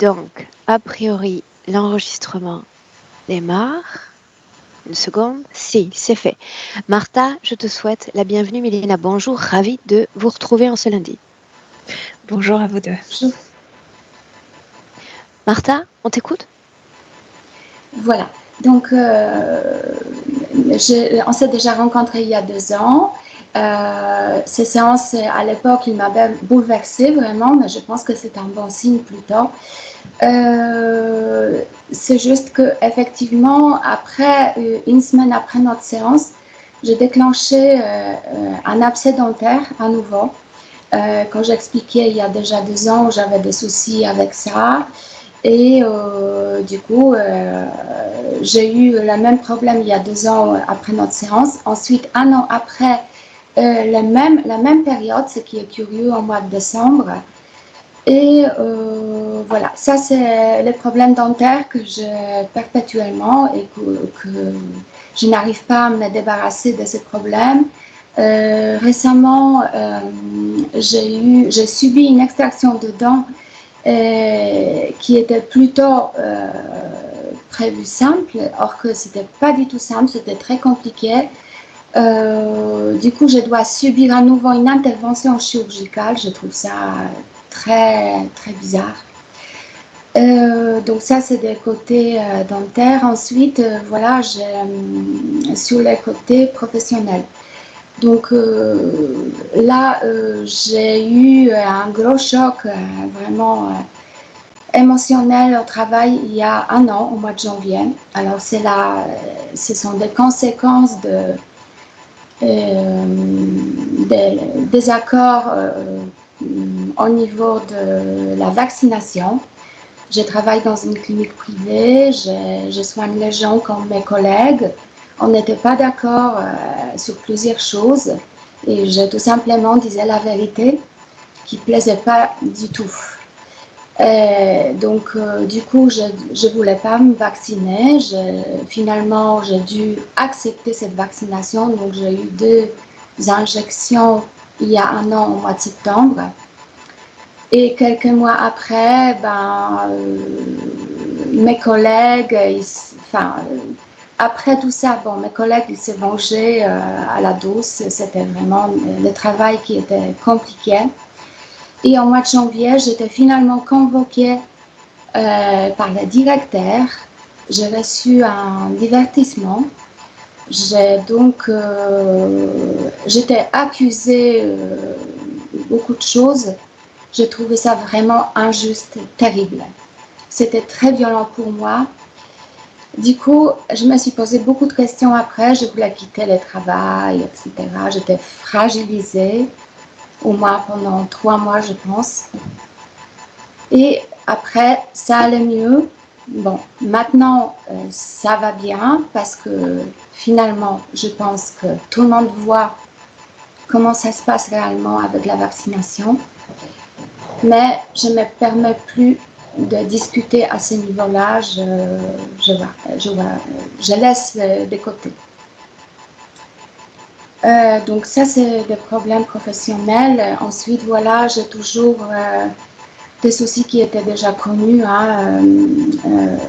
Donc, a priori, l'enregistrement démarre. Une seconde. Si, c'est fait. Martha, je te souhaite la bienvenue. Milena, bonjour. Ravie de vous retrouver en ce lundi. Bonjour à vous deux. Bonjour. Martha, on t'écoute? Voilà. Donc, on s'est déjà rencontrés il y a 2 ans. Ces séances, à l'époque, ils m'avaient bouleversée vraiment, mais je pense que c'est un bon signe plutôt. C'est juste que effectivement, après une semaine après notre séance, j'ai déclenché un abcès dentaire à nouveau. Quand j'expliquais il y a déjà 2 ans, j'avais des soucis avec ça. Et du coup, j'ai eu le même problème il y a 2 ans après notre séance. Ensuite, un an après, la même période, ce qui est curieux, au mois de décembre. Et voilà, ça c'est les problèmes dentaires que j'ai perpétuellement et que je n'arrive pas à me débarrasser de ces problèmes. Récemment, j'ai subi une extraction de dents qui était plutôt prévue simple, or que c'était pas du tout simple, c'était très compliqué. Du coup, je dois subir à nouveau une intervention chirurgicale. Je trouve ça très, très bizarre. Donc ça, c'est des côtés dentaires. Ensuite, voilà, sur les côtés professionnels. Donc là, j'ai eu un gros choc vraiment émotionnel au travail il y a un an, au mois de janvier. Alors ce sont des conséquences des accords au niveau de la vaccination. Je travaille dans une clinique privée, je soigne les gens comme mes collègues. On n'était pas d'accord sur plusieurs choses et je tout simplement disais la vérité qui ne plaisait pas du tout. Donc, du coup, je ne voulais pas me vacciner. Finalement, j'ai dû accepter cette vaccination. Donc, j'ai eu 2 injections il y a un an, au mois de septembre. Et quelques mois après, mes collègues, après tout ça, mes collègues, ils se vengeaient à la douce. C'était vraiment le travail qui était compliqué. Et au mois de janvier, j'étais finalement convoquée par le directeur. J'ai reçu un divertissement. J'étais accusée beaucoup de choses. J'ai trouvé ça vraiment injuste, terrible. C'était très violent pour moi. Du coup, je me suis posé beaucoup de questions après. Je voulais quitter le travail, etc. J'étais fragilisée, au moins pendant 3 mois, je pense. Et après, ça allait mieux. Bon, maintenant, ça va bien parce que finalement, je pense que tout le monde voit comment ça se passe réellement avec la vaccination. Mais je ne me permets plus de discuter à ce niveau-là. Je laisse de côté. Donc ça, c'est des problèmes professionnels. Ensuite, voilà, j'ai toujours des soucis qui étaient déjà connus.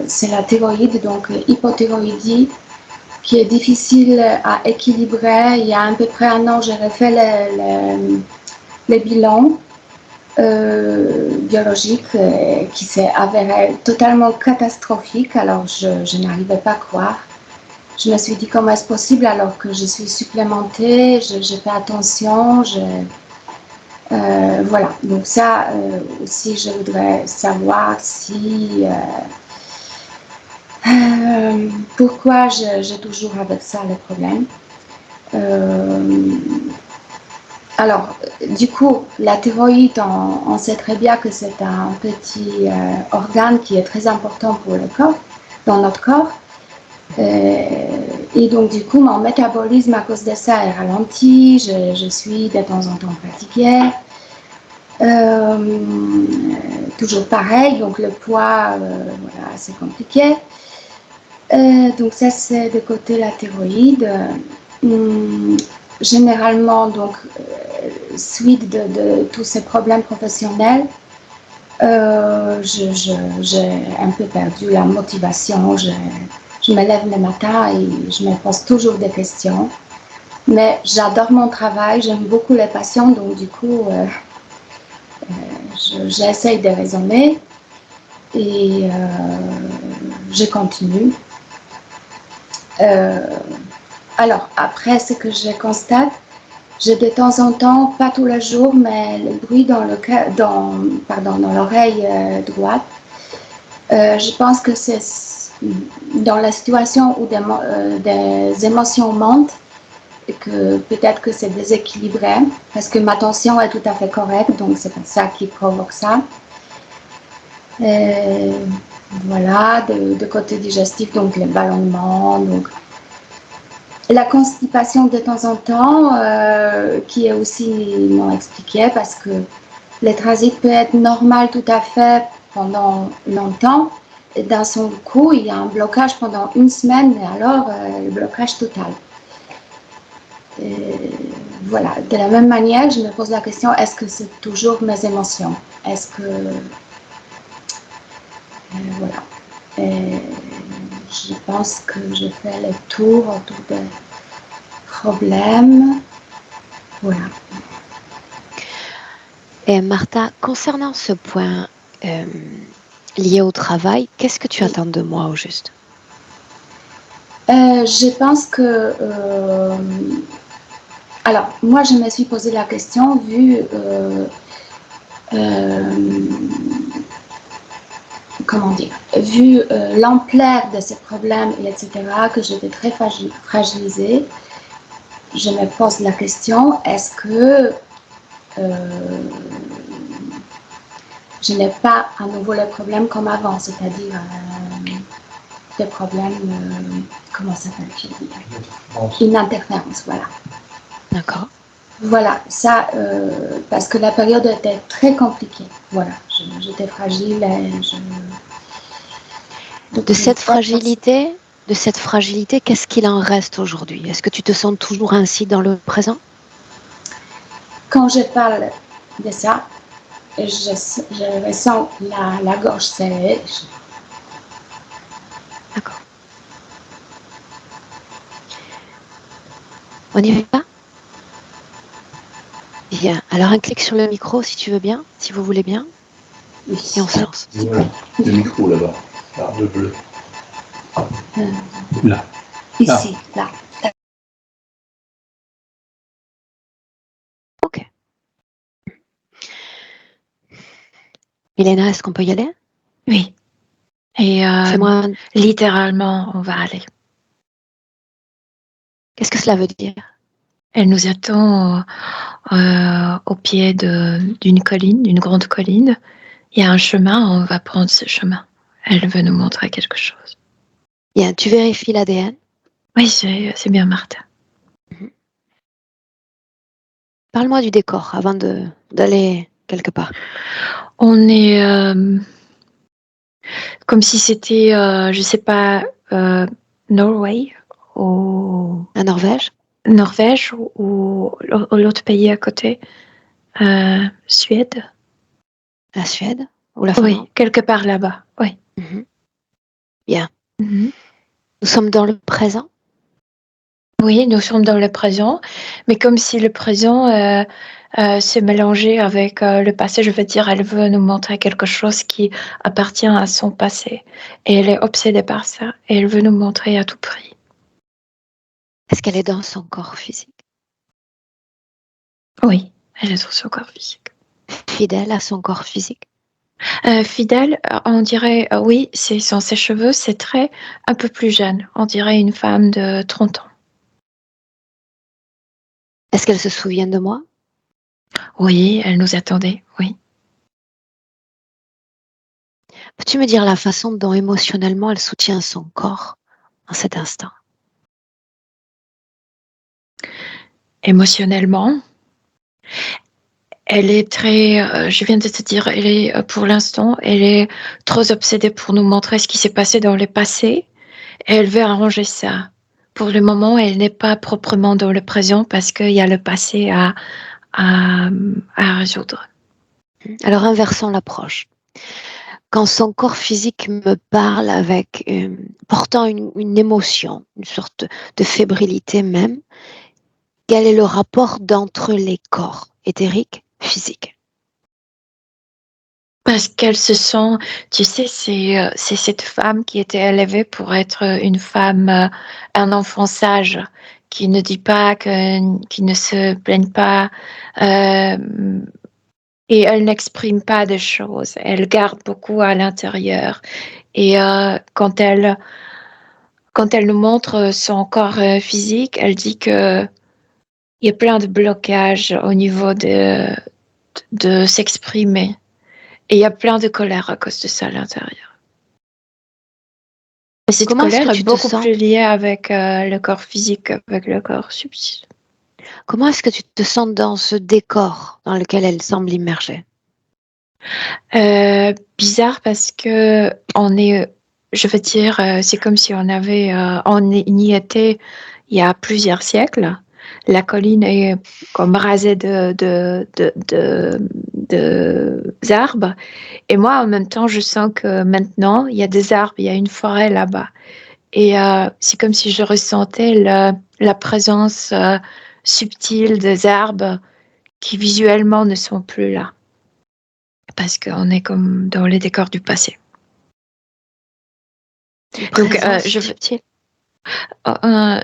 C'est la thyroïde, donc hypothyroïdie, qui est difficile à équilibrer. Il y a à peu près un an, j'ai refait les bilans biologiques qui s'est avéré totalement catastrophique. Alors, je n'arrivais pas à croire. Je me suis dit comment est-ce possible alors que je suis supplémentée, je fais attention, voilà. Donc ça aussi, je voudrais savoir si pourquoi j'ai toujours avec ça le problème. Alors, du coup, la thyroïde, on sait très bien que c'est un petit organe qui est très important pour le corps, dans notre corps. Et donc, du coup, mon métabolisme à cause de ça est ralenti. Je suis de temps en temps fatiguée. Toujours pareil, donc le poids, voilà, c'est compliqué. Donc, ça, c'est de côté la thyroïde. Généralement, donc, suite de tous ces problèmes professionnels, J'ai un peu perdu la motivation. Je me lève le matin et je me pose toujours des questions. Mais j'adore mon travail, j'aime beaucoup les patients, donc du coup, j'essaye de raisonner et je continue. Alors, après, ce que je constate, j'ai de temps en temps, pas tous les jours, mais le bruit dans l'oreille droite. Je pense que c'est dans la situation où des émotions montent, et que peut-être que c'est déséquilibré, parce que ma tension est tout à fait correcte, donc c'est ça qui provoque ça. Et voilà, de côté digestif, donc les ballonnements, donc la constipation de temps en temps, qui est aussi non expliquée, parce que le transit peut être normal tout à fait pendant longtemps, et d'un seul coup, il y a un blocage pendant une semaine, et alors le blocage total. Et voilà, de la même manière, je me pose la question, est-ce que c'est toujours mes émotions? Est-ce que... voilà. Et je pense que je fais le tour autour des problèmes. Voilà. Et Martha, concernant ce point lié au travail, qu'est-ce que tu attends de moi au juste? Je pense que... alors, moi, je me suis posé la question vu... comment dire, vu l'ampleur de ces problèmes, etc., que j'étais très fragilisée, je me pose la question, est-ce que je n'ai pas à nouveau les problèmes comme avant, c'est-à-dire des problèmes, comment ça s'appelle, une interférence, voilà. D'accord. Voilà, ça, parce que la période était très compliquée. Voilà, j'étais fragile et De cette fragilité, qu'est-ce qu'il en reste aujourd'hui? Est-ce que tu te sens toujours ainsi dans le présent? Quand je parle de ça, je ressens la gorge serrée. D'accord. On y va? Bien. Alors un clic sur le micro si tu veux bien, si vous voulez bien. Oui. Et on se lance. Le micro là-bas. Là, le bleu. Là. Ici, là. Ok. Milena, est-ce qu'on peut y aller? Oui. Et Fais-moi. littéralement, on va aller. Qu'est-ce que cela veut dire? Elle nous attend au pied d'une colline, d'une grande colline. Il y a un chemin, on va prendre ce chemin. Elle veut nous montrer quelque chose. Bien, tu vérifies l'ADN. Oui, c'est bien Martha. Parle-moi du décor avant d'aller quelque part. On est comme si c'était, je sais pas, Norway ou La Norvège? Norvège ou l'autre pays à côté, Suède. La Suède? Ou la Finlande? Oui, quelque part là-bas. Oui. Bien. Mhm. Nous sommes dans le présent? Oui, nous sommes dans le présent, mais comme si le présent s'est mélangé avec le passé, je veux dire, elle veut nous montrer quelque chose qui appartient à son passé. Et elle est obsédée par ça, et elle veut nous montrer à tout prix. Est-ce qu'elle est dans son corps physique? Oui, elle est dans son corps physique. Fidèle à son corps physique? Fidèle, on dirait, oui, sont ses cheveux, ses traits, un peu plus jeune. On dirait une femme de 30 ans. Est-ce qu'elle se souvient de moi? Oui, elle nous attendait, oui. Peux-tu me dire la façon dont émotionnellement elle soutient son corps en cet instant? Émotionnellement, elle est très, je viens de te dire, elle est, pour l'instant, elle est trop obsédée pour nous montrer ce qui s'est passé dans le passé. Et elle veut arranger ça. Pour le moment, elle n'est pas proprement dans le présent parce qu'il y a le passé à résoudre. Alors inversons l'approche. Quand son corps physique me parle avec portant une émotion, une sorte de fébrilité même, quel est le rapport d'entre les corps éthériques, physiques? Parce qu'elle se sent, tu sais, c'est cette femme qui était élevée pour être une femme, un enfant sage, qui ne dit pas, qui ne se plaigne pas, et elle n'exprime pas des choses. Elle garde beaucoup à l'intérieur. Et quand elle nous montre son corps physique, elle dit que il y a plein de blocages au niveau de s'exprimer. Et il y a plein de colère à cause de ça à l'intérieur. Et cette Comment est-ce colère que est tu te beaucoup sens? plus liée avec le corps physique qu'avec le corps subtil. Comment est-ce que tu te sens dans ce décor dans lequel elle semble immergée? Bizarre parce que on est, je veux dire, c'est comme si on y était il y a plusieurs siècles. La colline est comme rasée d'arbres. Et moi, en même temps, je sens que maintenant, il y a des arbres, il y a une forêt là-bas. Et c'est comme si je ressentais la présence subtile des arbres qui visuellement ne sont plus là. Parce qu'on est comme dans les décors du passé. Donc, Subtile. euh,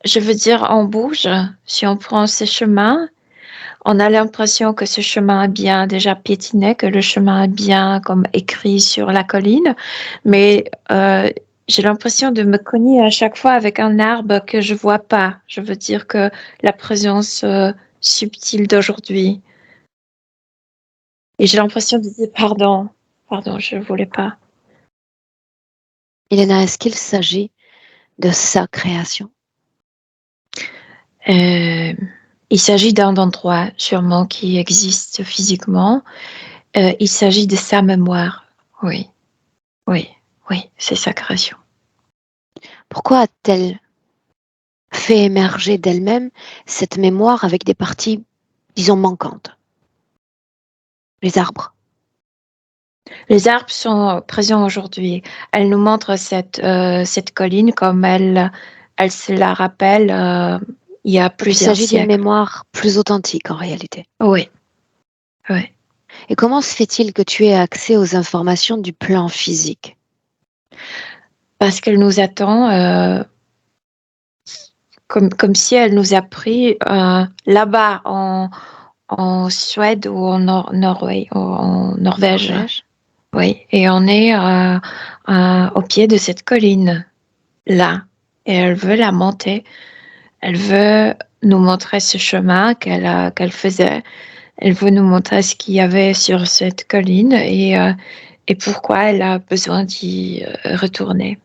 je veux dire, on bouge. Si on prend ces chemins, on a l'impression que ce chemin est bien déjà piétiné, que le chemin est bien comme écrit sur la colline. Mais j'ai l'impression de me cogner à chaque fois avec un arbre que je vois pas. Je veux dire que la présence subtile d'aujourd'hui. Et j'ai l'impression de dire pardon, je voulais pas. Elena, est-ce qu'il s'agit de sa création? Il s'agit d'un endroit sûrement qui existe physiquement. Il s'agit de sa mémoire. Oui, c'est sa création. Pourquoi a-t-elle fait émerger d'elle-même cette mémoire avec des parties, disons, manquantes? Les arbres. Les arbres sont présents aujourd'hui. Elle nous montre cette colline comme elle se la rappelle il y a Donc, il plusieurs s'agit d'une siècles. mémoire plus authentique en réalité. Oui. Et comment se fait-il que tu aies accès aux informations du plan physique? Parce qu'elle nous attend comme si elle nous a pris là-bas en Suède ou en Norvège. Oui, et on est au pied de cette colline là, et elle veut la monter. Elle veut nous montrer ce chemin qu'elle faisait. Elle veut nous montrer ce qu'il y avait sur cette colline et pourquoi elle a besoin d'y retourner.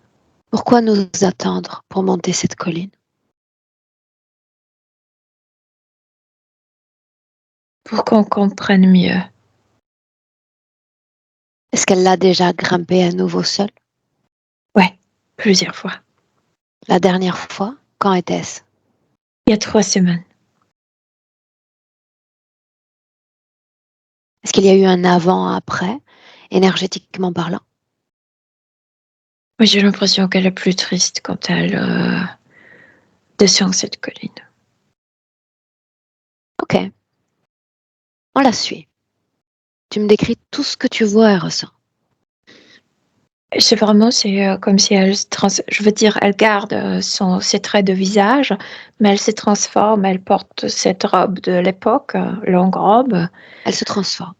Pourquoi nous attendre pour monter cette colline? Pour qu'on comprenne mieux. Est-ce qu'elle l'a déjà grimpé à nouveau seule? Ouais, plusieurs fois. La dernière fois, quand était-ce? Il y a 3 semaines. Est-ce qu'il y a eu un avant-après, énergétiquement parlant? Oui, j'ai l'impression qu'elle est plus triste quand elle descend cette colline. Ok. On la suit. Tu me décris tout ce que tu vois et ressens. C'est comme si je veux dire, elle garde ses traits de visage, mais elle se transforme, elle porte cette robe de l'époque, longue robe. Elle se transforme.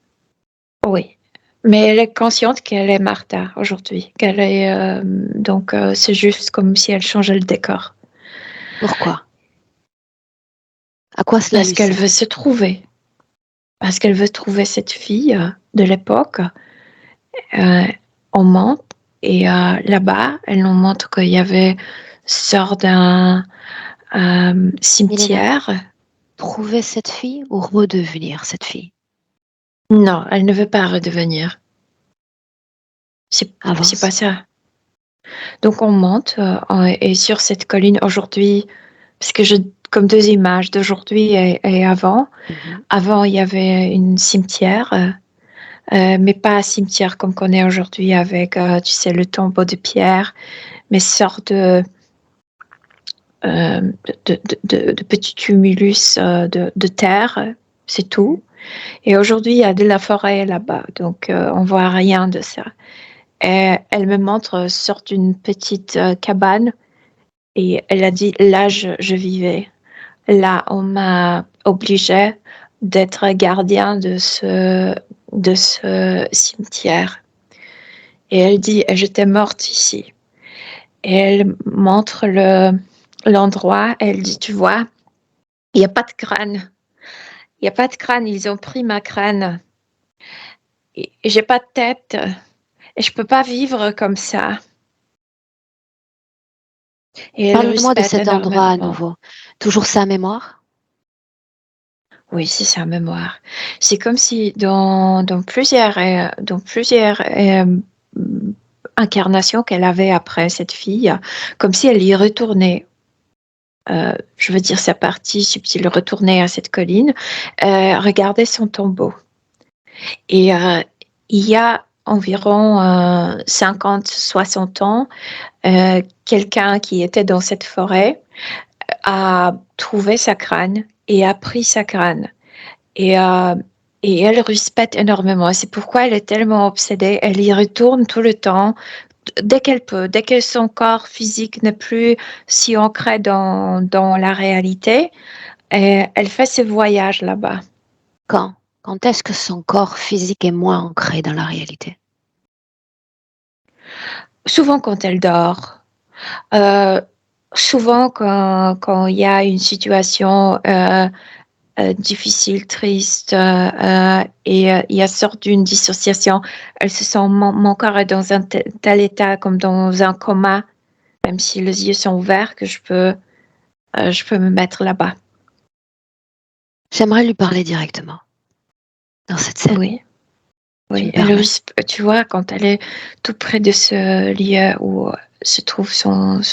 Oui, mais elle est consciente qu'elle est Martha aujourd'hui, qu'elle est donc c'est juste comme si elle changeait le décor. Pourquoi? À quoi cela Parce lui qu'elle sert? veut se trouver. Parce qu'elle veut trouver cette fille de l'époque. On monte et là-bas, elle nous montre qu'il y avait sort d'un cimetière. Milena, trouver cette fille ou redevenir cette fille? Non, elle ne veut pas redevenir. C'est pas ça. Donc on monte et sur cette colline aujourd'hui, parce que comme 2 images d'aujourd'hui et avant. Mhm. Avant, il y avait une cimetière mais pas un cimetière comme qu'on est aujourd'hui avec, tu sais, le tombeau de pierre, mais sorte de petits tumulus de terre, c'est tout. Et aujourd'hui, il y a de la forêt là-bas, donc on voit rien de ça. Et elle me montre sorte d'une petite cabane et elle a dit, là, je vivais. Là, on m'a obligé d'être gardien de ce cimetière. Et elle dit, j'étais morte ici. Et elle montre l'endroit. Elle dit, tu vois, il n'y a pas de crâne. Il n'y a pas de crâne. Ils ont pris ma crâne. Et j'ai pas de tête. Et je peux pas vivre comme ça. Et elle Parle-moi de respecte cet endroit à énormément. nouveau. Toujours sa mémoire? Oui, c'est sa mémoire. C'est comme si dans plusieurs incarnations qu'elle avait après cette fille, comme si elle y retournait. Je veux dire, sa partie subtile retournait à cette colline, regardait son tombeau. Et il y a environ 50-60 ans, quelqu'un qui était dans cette forêt a trouvé sa crâne et a pris sa crâne. Et, et elle respecte énormément. C'est pourquoi elle est tellement obsédée. Elle y retourne tout le temps, dès qu'elle peut, dès que son corps physique n'est plus si ancré dans la réalité. Et elle fait ce voyage là-bas. Quand? Quand est-ce que son corps physique est moins ancré dans la réalité? Souvent quand elle dort. Souvent quand il y a une situation difficile, triste, et il y a sorte d'une dissociation. Elle se sent, mon corps est dans un tel état, comme dans un coma, même si les yeux sont ouverts, que je peux me mettre là-bas. J'aimerais lui parler directement dans cette scène. Oui, oui. Tu me permets? Tu vois, quand elle est tout près de ce lieu où se trouve son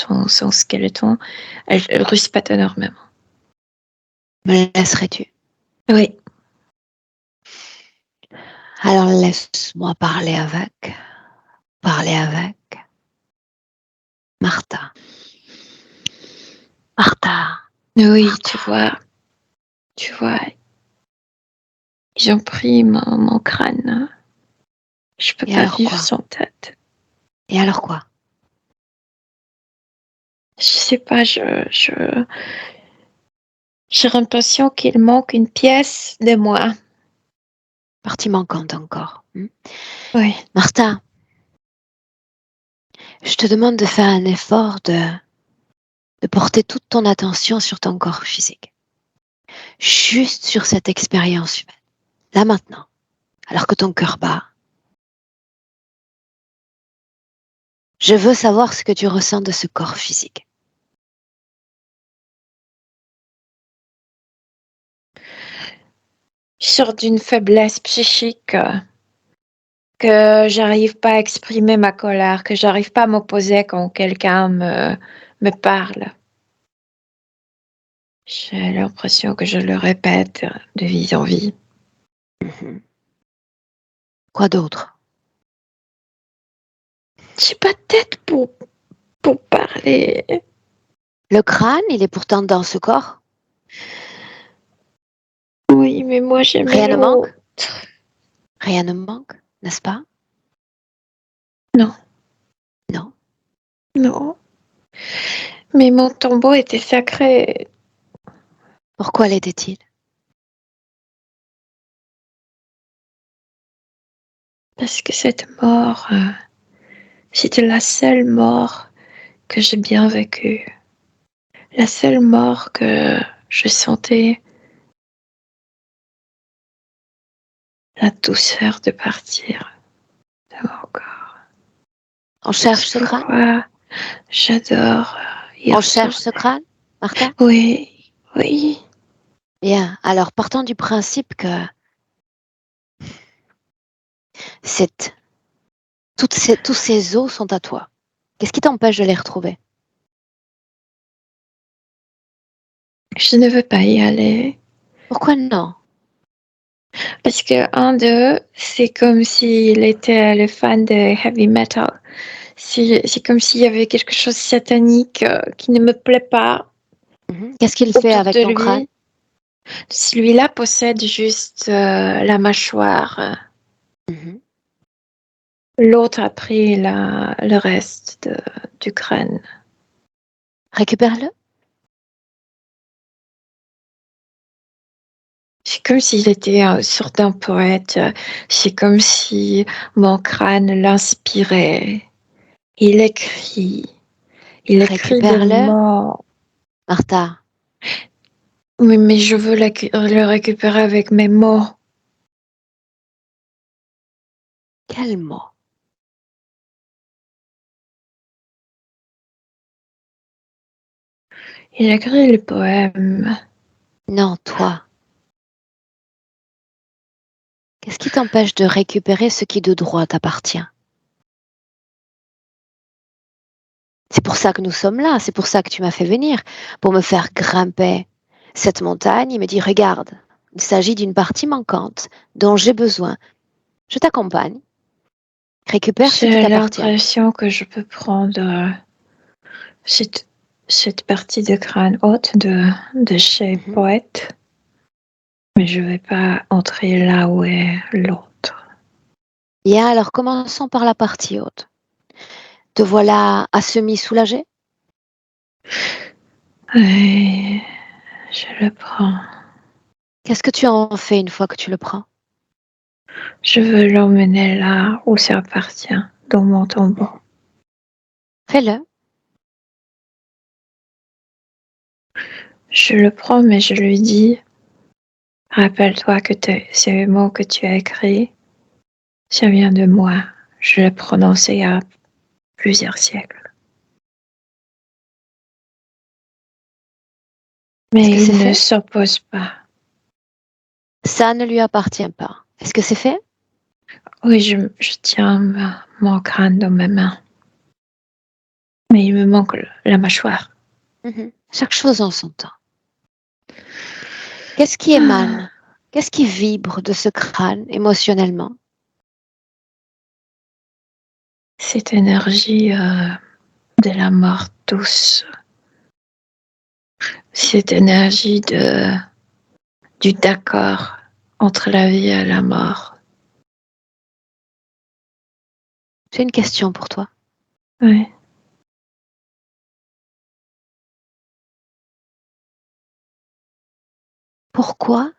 skeleton, elle respecte énormément. Me laisserais-tu? Oui. Alors laisse-moi parler avec Martha. Martha. Oui, Martha. tu vois, ils ont pris mon crâne. Je peux Et pas alors vivre quoi? sans tête. Et alors quoi? Je sais pas, j'ai l'impression qu'il manque une pièce de moi. Partie manquante encore. Oui. Martha, je te demande de faire un effort de porter toute ton attention sur ton corps physique. Juste sur cette expérience humaine. Là maintenant, alors que ton cœur bat. Je veux savoir ce que tu ressens de ce corps physique. Je sors d'une faiblesse psychique, que j'arrive pas à exprimer ma colère, que j'arrive pas à m'opposer quand quelqu'un me parle. J'ai l'impression que je le répète de vie en vie. Quoi d'autre? J'ai pas de tête pour parler. Le crâne, il est pourtant dans ce corps. Oui, mais moi j'aimais Rien ne manque? l'autre. Rien ne manque, n'est-ce pas? Non. Non. Non. Mais mon tombeau était sacré. Pourquoi l'était-il? Parce que cette mort, c'était la seule mort que j'ai bien vécue. La seule mort que je sentais la douceur de partir de mon corps. On cherche ce crâne? Pourquoi j'adore y On cherche ce retourner. crâne, Martha? Oui, oui. Bien, alors partons du principe que tous ces os sont à toi. Qu'est-ce qui t'empêche de les retrouver? Je ne veux pas y aller. Pourquoi non? Parce que un d'eux, c'est comme s'il était le fan de heavy metal. C'est comme s'il y avait quelque chose de satanique qui ne me plaît pas Qu'est-ce qu'il fait autour avec de ton crâne? lui. Celui-là possède juste la mâchoire. Mhm. L'autre a pris le reste du crâne. Récupère-le. C'est comme s'il était une sorte d'un poète. C'est comme si mon crâne l'inspirait. Il écrit. Il écrit des Récupère-le. mots. Martha, Oui, mais je veux le récupérer avec mes mots. quel mot? Il écrit le poème. Non, toi. Qu'est-ce qui t'empêche de récupérer ce qui de droit t'appartient? C'est pour ça que nous sommes là, c'est pour ça que tu m'as fait venir, pour me faire grimper cette montagne et me dire, regarde, il s'agit d'une partie manquante dont j'ai besoin. Je t'accompagne. Récupère ce qui J'ai t'appartient. l'impression que je peux prendre cette, cette partie de crâne haute de chez Mhm. poète, mais je vais pas entrer là où est l'autre. Bien, alors commençons par la partie haute. Te voilà à semi soulagé? Et je le prends. Qu'est-ce que tu en fais une fois que tu le prends? Je veux l'emmener là où ça appartient, dans mon tombeau. Fais-le. Je le prends, mais je lui dis, rappelle-toi que ces mots que tu as écrits, ça vient de moi. Je l'ai prononcé il y a plusieurs siècles. Est-ce Mais que c'est il ne fait? s'oppose pas. Ça ne lui appartient pas. Est-ce que c'est fait? Oui, je tiens mon crâne dans mes mains. Mais il me manque la mâchoire. Chaque chose en son temps. Qu'est-ce qui émane? Qu'est-ce qui vibre de ce crâne émotionnellement? Cette énergie de la mort douce. Cette énergie du d'accord entre la vie et la mort. J'ai une question pour toi. Oui. Pourquoi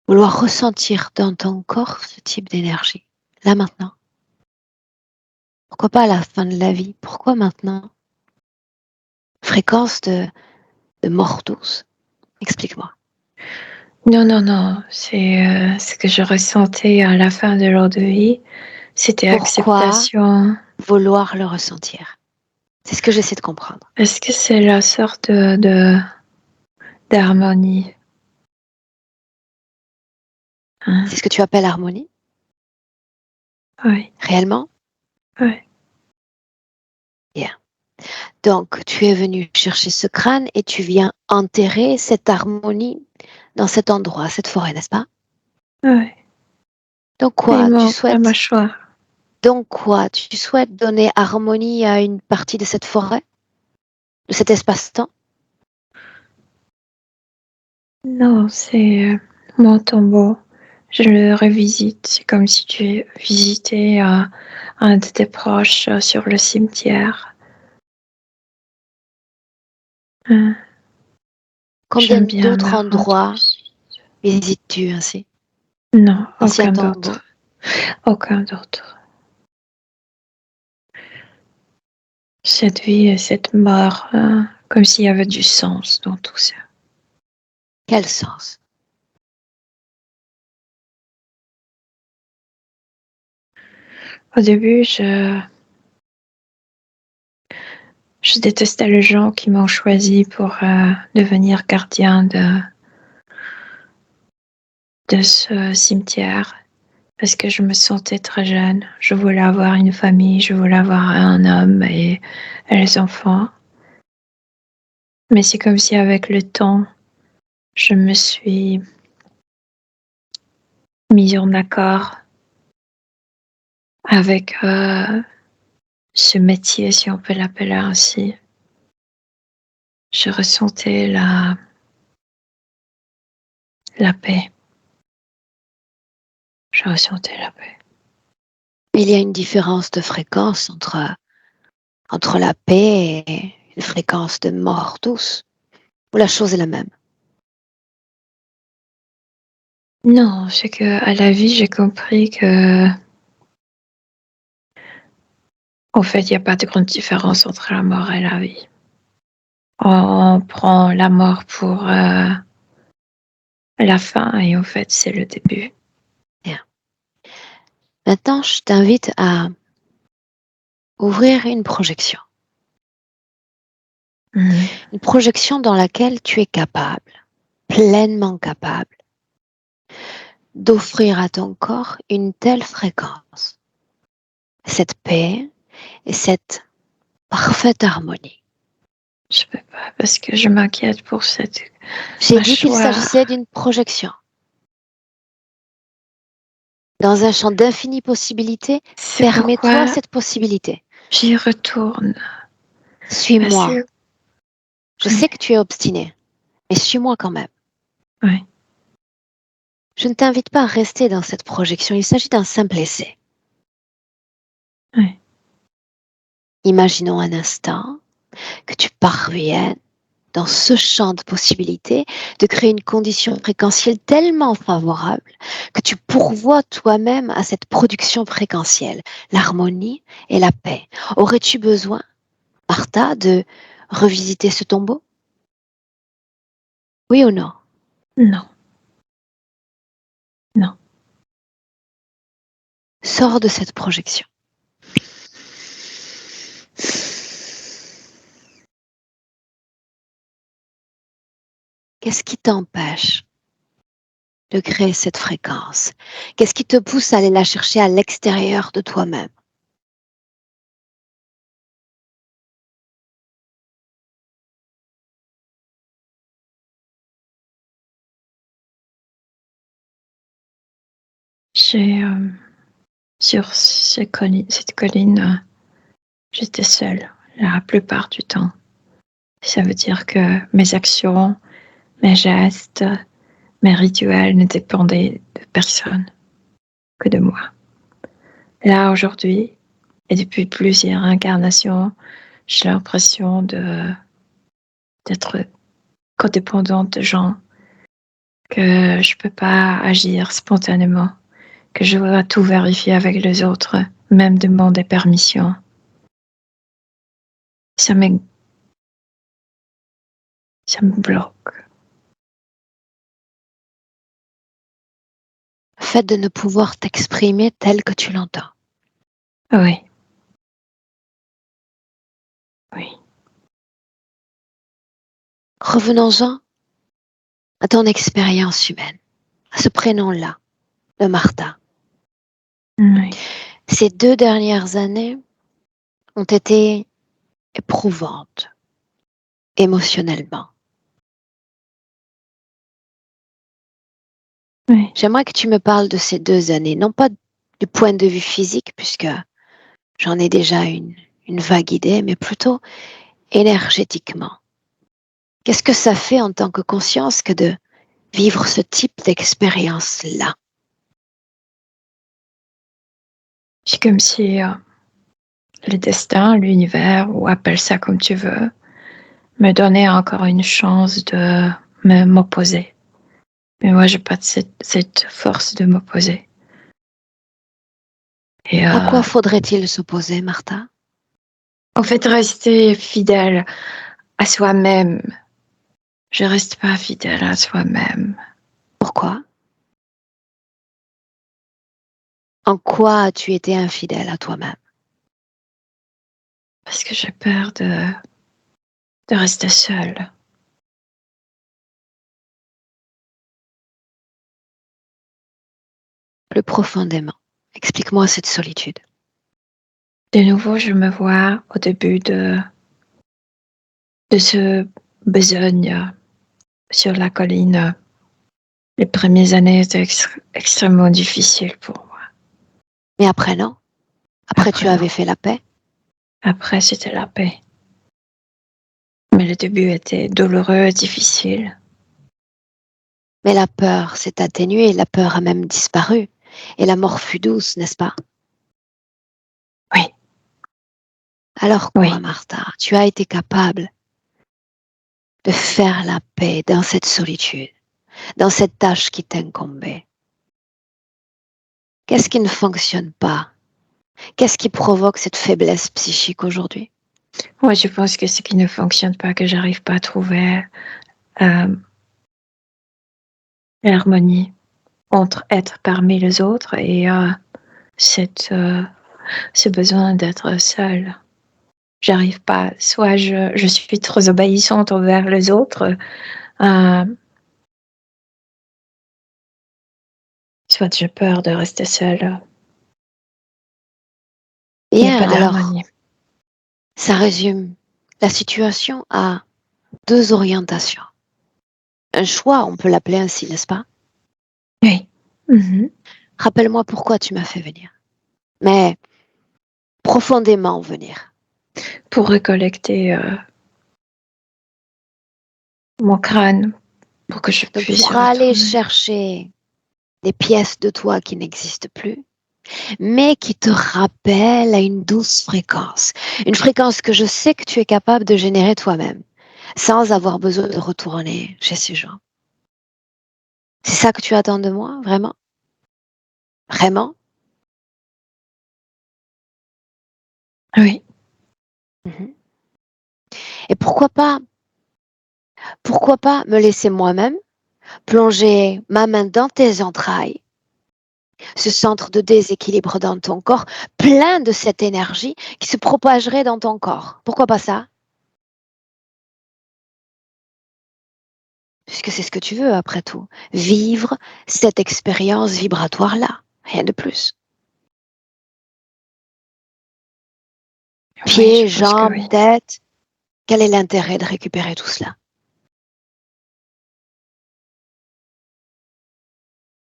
vouloir ressentir dans ton corps ce type d'énergie, là maintenant? Pourquoi pas à la fin de la vie? Pourquoi maintenant? Fréquence de mort douce. Explique-moi. Non, non, non. C'est ce que je ressentais à la fin de l'eau de vie. C'était Pourquoi acceptation. vouloir le ressentir? C'est ce que j'essaie de comprendre. Est-ce que c'est la sorte d'harmonie? Hein? C'est ce que tu appelles harmonie? Oui, Réellement? oui. Bien. Donc, tu es venu chercher ce crâne et tu viens enterrer cette harmonie dans cet endroit, cette forêt, n'est-ce pas? Oui. Donc Il quoi, tu manque la souhaites, mâchoire. donc quoi, tu souhaites donner harmonie à une partie de cette forêt, de cet espace-temps? Non, c'est mon tombeau. Je le revisite. C'est comme si tu visitais un de tes proches sur le cimetière. Hein, Combien j'aime bien d'autres me rendre endroits visite. visites-tu ainsi? Non, Ancien aucun tombeau. d'autre. Aucun d'autre. Cette vie et cette mort, comme s'il y avait du sens dans tout ça. Quel sens? Au début, je détestais les gens qui m'ont choisi pour devenir gardien de ce cimetière parce que je me sentais très jeune. Je voulais avoir une famille, je voulais avoir un homme et les enfants. Mais c'est comme si avec le temps, je me suis mise en accord avec ce métier, si on peut l'appeler ainsi. Je ressentais la paix. Je ressentais la paix. Il y a une différence de fréquence entre la paix et une fréquence de mort douce, ou la chose est la même? Non, c'est que à la vie, j'ai compris que, en fait, il n'y a pas de grande différence entre la mort et la vie. On prend la mort pour la fin et en fait, c'est le début. Bien. Maintenant, je t'invite à ouvrir une projection. Une projection dans laquelle tu es capable, pleinement capable, d'offrir à ton corps une telle fréquence, cette paix et cette parfaite harmonie. Je peux pas parce que je m'inquiète pour cette J'ai dit qu'il mâchoire. s'agissait d'une projection. Dans un champ d'infinies possibilités, C'est permets-toi pourquoi cette possibilité. j'y retourne. Suis-moi. Parce que Je sais que tu es obstiné, mais suis-moi quand même. oui. Je ne t'invite pas à rester dans cette projection, il s'agit d'un simple essai. Oui. Imaginons un instant que tu parviennes, dans ce champ de possibilités, de créer une condition fréquentielle tellement favorable que tu pourvois toi-même à cette production fréquentielle, l'harmonie et la paix. Aurais-tu besoin, Martha, de revisiter ce tombeau? Oui ou non? Non. Non. Sors de cette projection. Qu'est-ce qui t'empêche de créer cette fréquence? Qu'est-ce qui te pousse à aller la chercher à l'extérieur de toi-même? J'ai sur cette colline, j'étais seule la plupart du temps. Ça veut dire que mes actions, mes gestes, mes rituels ne dépendaient de personne que de moi. Là, aujourd'hui, et depuis plusieurs incarnations, j'ai l'impression d'être codépendante de gens, que je peux pas agir spontanément, que je dois tout vérifier avec les autres, même demander permission. Ça me bloque. Le fait de ne pouvoir t'exprimer tel que tu l'entends. Oui. Oui. Revenons-en à ton expérience humaine, à ce prénom-là, de Martha. Oui. Ces 2 dernières années ont été éprouvantes, émotionnellement. Oui. J'aimerais que tu me parles de ces 2 années, non pas du point de vue physique, puisque j'en ai déjà une vague idée, mais plutôt énergétiquement. Qu'est-ce que ça fait en tant que conscience que de vivre ce type d'expérience-là? C'est comme si le destin, l'univers, ou appelle ça comme tu veux, me donnait encore une chance de m'opposer. Mais moi, j'ai pas cette force de m'opposer. Et À quoi faudrait-il s'opposer, Martha? en fait, rester fidèle à soi-même. Je reste pas fidèle à soi-même. Pourquoi? En quoi as-tu été infidèle à toi-même? Parce que j'ai peur de rester seule. Plus profondément, explique-moi cette solitude. De nouveau, je me vois au début de ce besogne sur la colline. Les premières années étaient extrêmement difficiles pour moi. Mais après, non? Après, tu non. avais fait la paix? Après, c'était la paix. Mais le début était douloureux et difficile. Mais la peur s'est atténuée, la peur a même disparu. Et la mort fut douce, n'est-ce pas? Oui. Alors Oui. quoi, Martha? Tu as été capable de faire la paix dans cette solitude, dans cette tâche qui t'incombait. Qu'est-ce qui ne fonctionne pas? Qu'est-ce qui provoque cette faiblesse psychique aujourd'hui? Moi, je pense que ce qui ne fonctionne pas, que j'arrive pas à trouver l'harmonie entre être parmi les autres et ce besoin d'être seule. J'arrive pas. Soit je suis trop obéissante envers les autres, soit j'ai peur de rester seule. Il n'y a Bien, pas alors, d'harmonie. ça résume la situation à 2 orientations. Un choix, on peut l'appeler ainsi, n'est-ce pas? Oui. Mhm. Rappelle-moi pourquoi tu m'as fait venir. Mais profondément venir. Pour recollecter mon crâne, pour que je Donc puisse pour aller retourner. chercher des pièces de toi qui n'existent plus, mais qui te rappellent à une douce fréquence. Une fréquence que je sais que tu es capable de générer toi-même, sans avoir besoin de retourner chez ces gens. C'est ça que tu attends de moi, vraiment? Vraiment? Oui. Mhm. Et pourquoi pas me laisser moi-même plonger ma main dans tes entrailles, ce centre de déséquilibre dans ton corps, plein de cette énergie qui se propagerait dans ton corps. Pourquoi pas ça? Puisque c'est ce que tu veux après tout. Vivre cette expérience vibratoire-là. Rien de plus. Oui, Pieds, je pense que jambes, oui. tête. Quel est l'intérêt de récupérer tout cela?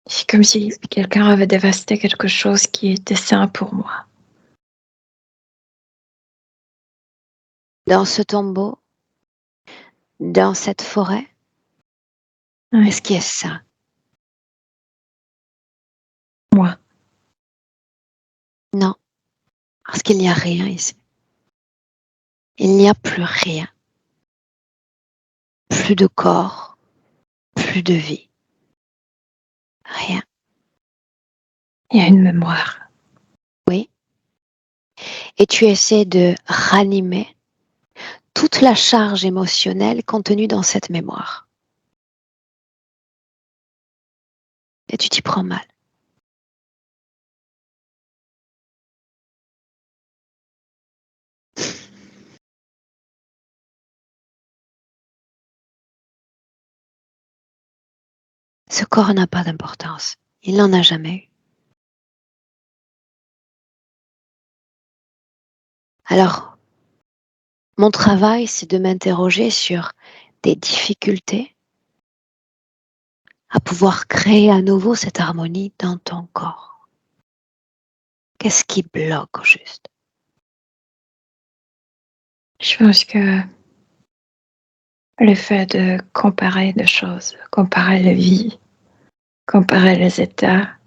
C'est comme si quelqu'un avait dévasté quelque chose qui était sain pour moi. Dans ce tombeau, dans cette forêt, Oui. qu'est-ce qui est ça? Moi. Non, parce qu'il n'y a rien ici. Il n'y a plus rien. Plus de corps, plus de vie. Rien. Il y a une mémoire. Oui. Et tu essaies de ranimer toute la charge émotionnelle contenue dans cette mémoire. Et tu t'y prends mal. Ce corps n'a pas d'importance. Il n'en a jamais eu. Alors, mon travail, c'est de m'interroger sur tes difficultés à pouvoir créer à nouveau cette harmonie dans ton corps. Qu'est-ce qui bloque au juste? Je pense que le fait de comparer des choses, comparer la vie, comparer les états,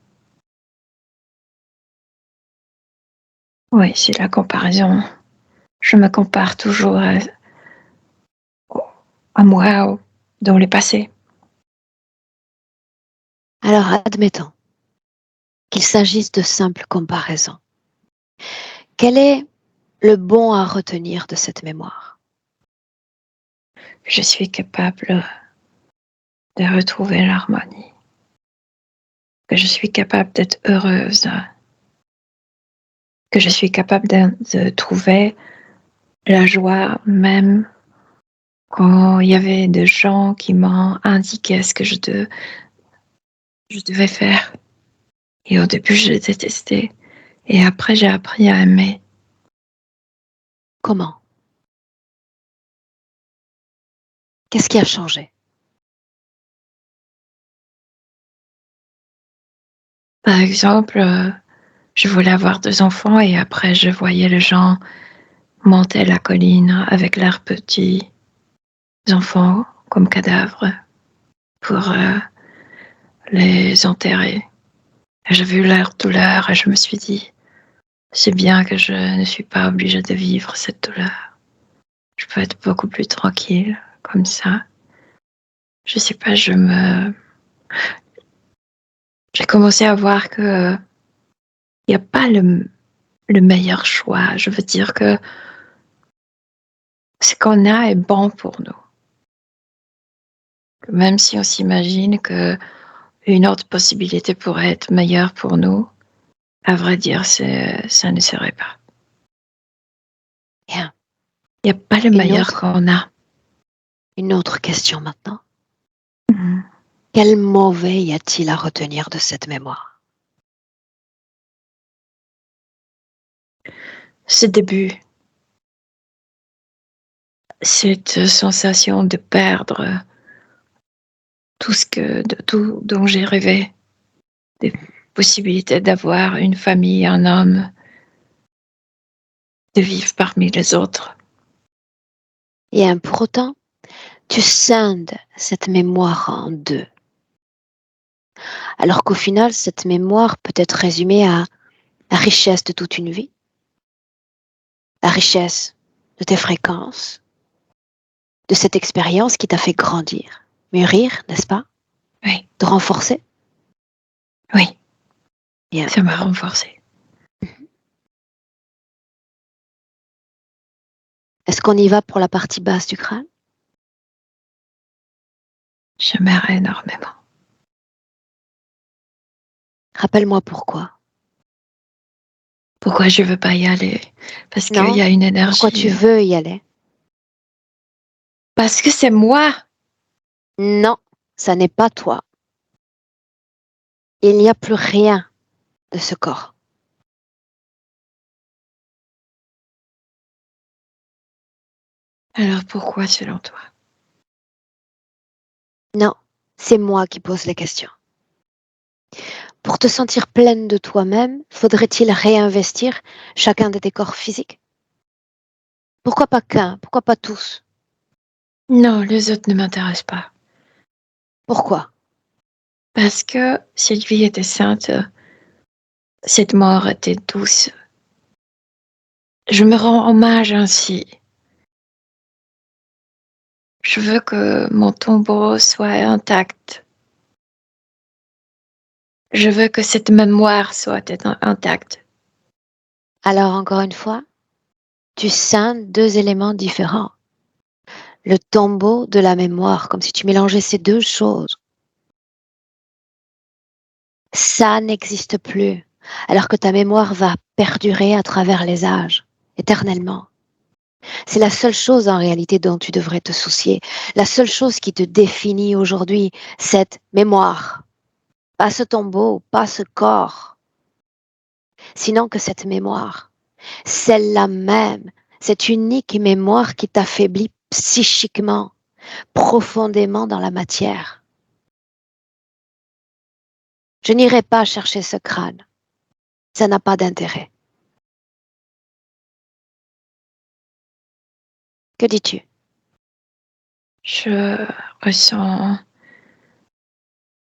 oui, c'est la comparaison. Je me compare toujours à moi dans le passé. Alors, admettons qu'il s'agisse de simples comparaisons. Quel est le bon à retenir de cette mémoire? Je suis capable de retrouver l'harmonie, que je suis capable d'être heureuse, que je suis capable de trouver la joie même quand il y avait des gens qui m'ont indiqué ce que je devais faire. Et au début, je les détestais. Et après, j'ai appris à aimer. Comment? Qu'est-ce qui a changé? Par exemple, je voulais avoir 2 enfants et après je voyais les gens monter la colline avec leurs petits enfants comme cadavres pour, les enterrer. Et j'ai vu leur douleur et je me suis dit: «C'est bien que je ne suis pas obligée de vivre cette douleur. Je peux être beaucoup plus tranquille comme ça». Je sais pas, j'ai commencé à voir que il y a pas le meilleur choix. Je veux dire que ce qu'on a est bon pour nous. Même si on s'imagine qu'une autre possibilité pourrait être meilleure pour nous, à vrai dire, ça ne serait pas. Bien. Il y a pas le Une meilleur autre, qu'on a. une autre question maintenant. Mmh. Quel mauvais y a-t-il à retenir de cette mémoire? Ce début, cette sensation de perdre tout dont j'ai rêvé, des possibilités d'avoir une famille, un homme, de vivre parmi les autres. Et pour autant, tu scindes cette mémoire en deux. Alors qu'au final, cette mémoire peut être résumée à la richesse de toute une vie, la richesse de tes fréquences, de cette expérience qui t'a fait grandir, mûrir, n'est-ce pas? Oui, Te renforcer. oui, Bien. ça m'a renforcée. Est-ce qu'on y va pour la partie basse du crâne? J'aimerais énormément. Rappelle-moi pourquoi. Pourquoi je veux pas y aller? Parce qu'il y Non? a une Pourquoi tu énergie. veux y aller? Parce que c'est moi! Non, ça n'est pas toi. Il n'y a plus rien de ce corps. Alors pourquoi selon toi? Non, c'est moi qui pose les questions. Pour te sentir pleine de toi-même, faudrait-il réinvestir chacun de tes corps physiques? Pourquoi pas qu'un? Pourquoi pas tous? Non, les autres ne m'intéressent pas. Pourquoi? Parce que cette vie était sainte, cette mort était douce. Je me rends hommage ainsi. Je veux que mon tombeau soit intact. Je veux que cette mémoire soit intacte. Alors encore une fois, tu scindes deux éléments différents. Le tombeau de la mémoire, comme si tu mélangeais ces deux choses. Ça n'existe plus, alors que ta mémoire va perdurer à travers les âges, éternellement. C'est la seule chose en réalité dont tu devrais te soucier. La seule chose qui te définit aujourd'hui, cette mémoire. Pas ce tombeau, pas ce corps. Sinon que cette mémoire, celle-là même, cette unique mémoire qui t'affaiblit psychiquement, profondément dans la matière. Je n'irai pas chercher ce crâne. Ça n'a pas d'intérêt. Que dis-tu? Je ressens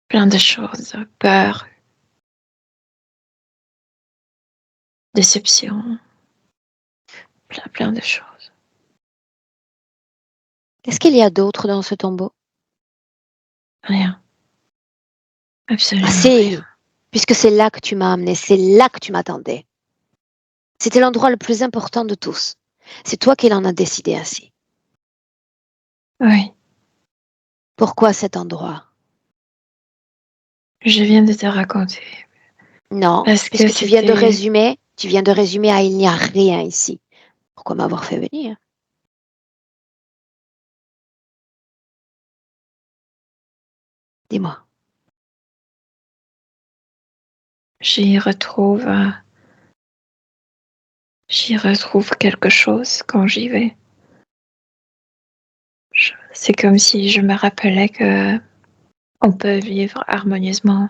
plein de choses, peur, déception, plein de choses. Qu'est-ce qu'il y a d'autre dans ce tombeau? Rien, absolument Si, rien. puisque c'est là que tu m'as amené, c'est là que tu m'attendais. C'était l'endroit le plus important de tous. C'est toi qui l'en as décidé ainsi. Oui, Pourquoi cet endroit? je viens de te raconter. Non, Parce que puisque c'était... tu viens de résumer à il n'y a rien ici. Pourquoi m'avoir fait venir? Dis-moi. J'y retrouve, j'y retrouve quelque chose quand j'y vais. C'est comme si je me rappelais que on peut vivre harmonieusement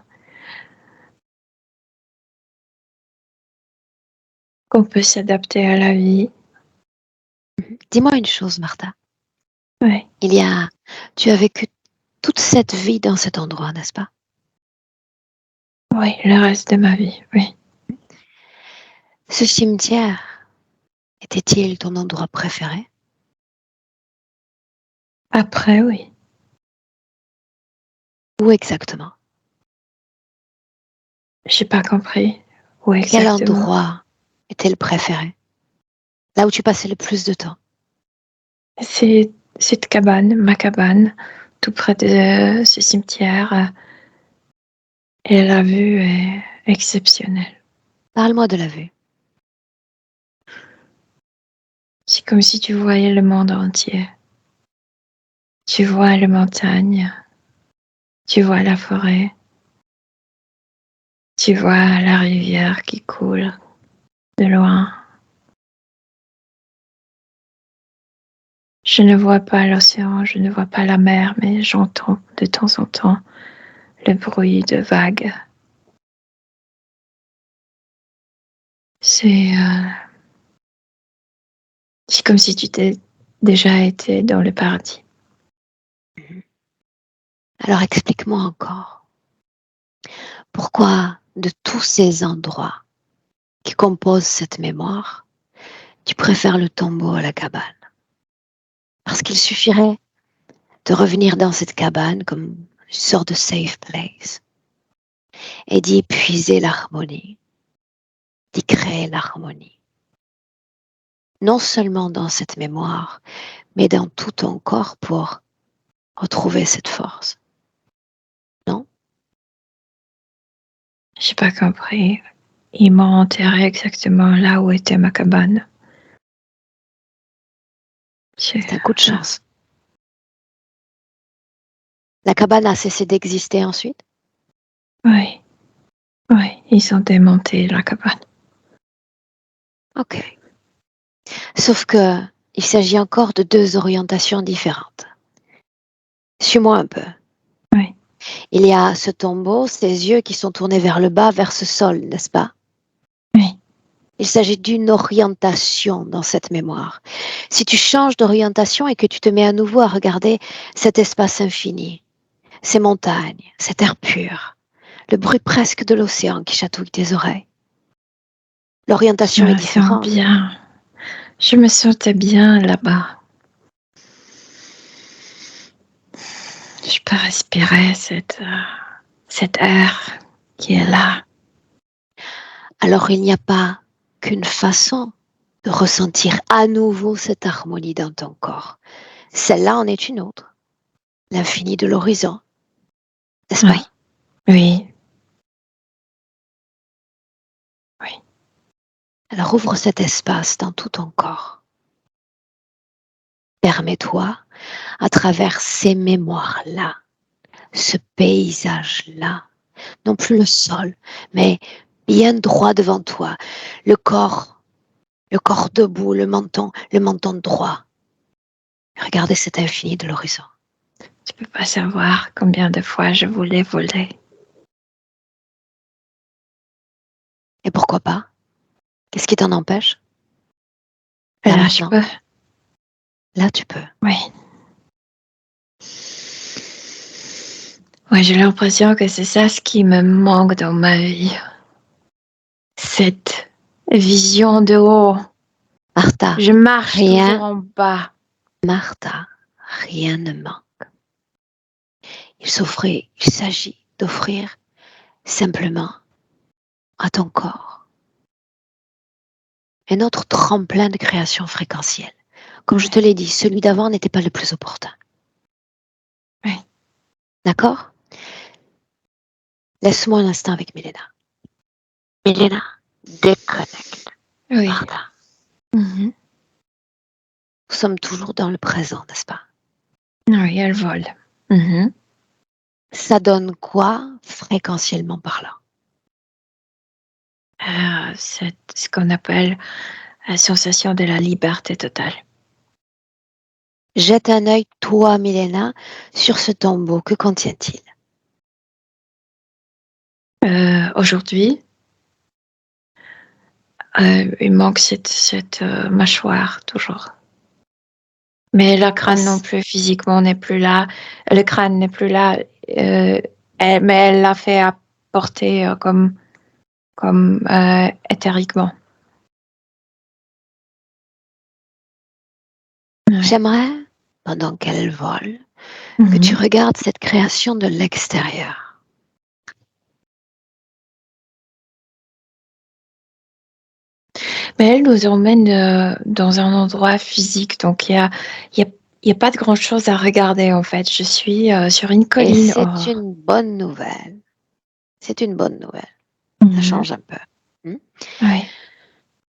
qu'on peut s'adapter à la vie. Dis-moi une chose, Martha. Oui, Tu as vécu toute cette vie dans cet endroit, n'est-ce pas? oui, le reste de ma vie, oui. Ce cimetière était-il ton endroit préféré? Après, oui. Où exactement? J'ai pas compris. Où Quel exactement? endroit était le préféré? Là où tu passais le plus de temps? C'est cette cabane, ma cabane, tout près de ce cimetière. Et la vue est exceptionnelle. Parle-moi de la vue. C'est comme si tu voyais le monde entier. Tu vois les montagnes, tu vois la forêt, tu vois la rivière qui coule de loin. Je ne vois pas l'océan, je ne vois pas la mer, mais j'entends de temps en temps le bruit de vagues. C'est c'est comme si tu t'es déjà été dans le paradis. Alors explique-moi encore. Pourquoi de tous ces endroits qui composent cette mémoire, tu préfères le tombeau à la cabane? Parce qu'il suffirait de revenir dans cette cabane comme une sorte de safe place et d'y épuiser l'harmonie, d'y créer l'harmonie. Non seulement dans cette mémoire, mais dans tout ton corps pour retrouver cette force. Non? J'ai pas compris. Ils m'ont enterré exactement là où était ma cabane. C'est un coup de chance. La cabane a cessé d'exister ensuite? Oui, oui, ils ont démonté la cabane. Ok. Sauf que il s'agit encore de deux orientations différentes. Suis-moi un peu. Oui. Il y a ce tombeau, ses yeux qui sont tournés vers le bas, vers ce sol, n'est-ce pas? Oui. Il s'agit d'une orientation dans cette mémoire. Si tu changes d'orientation et que tu te mets à nouveau à regarder cet espace infini, ces montagnes, cet air pur, le bruit presque de l'océan qui chatouille tes oreilles, Je l'orientation est me sens différente. bien. Je me sentais bien là-bas. Je peux respirer cet air qui est là. Alors il n'y a pas qu'une façon de ressentir à nouveau cette harmonie dans ton corps. Celle-là en est une autre, l'infini de l'horizon, n'est-ce Oui, pas? oui, oui. Alors ouvre cet espace dans tout ton corps. Permets-toi, à travers ces mémoires-là, ce paysage-là, non plus le sol, mais bien droit devant toi, le corps debout, le menton droit. Regardez cet infini de l'horizon. Tu peux pas savoir combien de fois je voulais voler. Et pourquoi pas? Qu'est-ce qui t'en empêche? Et Là là, je maintenant, peux. là tu peux. Oui. Oui, j'ai l'impression que c'est ça ce qui me manque dans ma vie. Cette vision de haut. Martha, Je marche toujours en bas. Martha, rien ne manque. Il s'agit d'offrir simplement à ton corps un autre tremplin de création fréquentielle. Comme je te l'ai dit, celui d'avant n'était pas le plus opportun. Oui. D'accord? Laisse-moi un instant avec Milena. Milena, déconnecte. Oui. Martha, Mhm. nous sommes toujours dans le présent, n'est-ce pas? Oui, elle vole. Mhm. Ça donne quoi fréquentiellement parlant? C'est ce qu'on appelle la sensation de la liberté totale. Jette un œil, toi, Milena, sur ce tombeau. Que contient-il? Aujourd'hui, Il manque cette mâchoire, toujours. Mais le crâne non plus, physiquement, n'est plus là. Le crâne n'est plus là. Mais elle l'a fait apporter comme éthériquement. Ouais. J'aimerais, pendant qu'elle vole, que tu regardes cette création de l'extérieur. Mais elle nous emmène dans un endroit physique, donc il y a pas de grand chose à regarder en fait. Je suis sur une colline. Et c'est une bonne nouvelle. C'est une bonne nouvelle. Ça change un peu. Oui.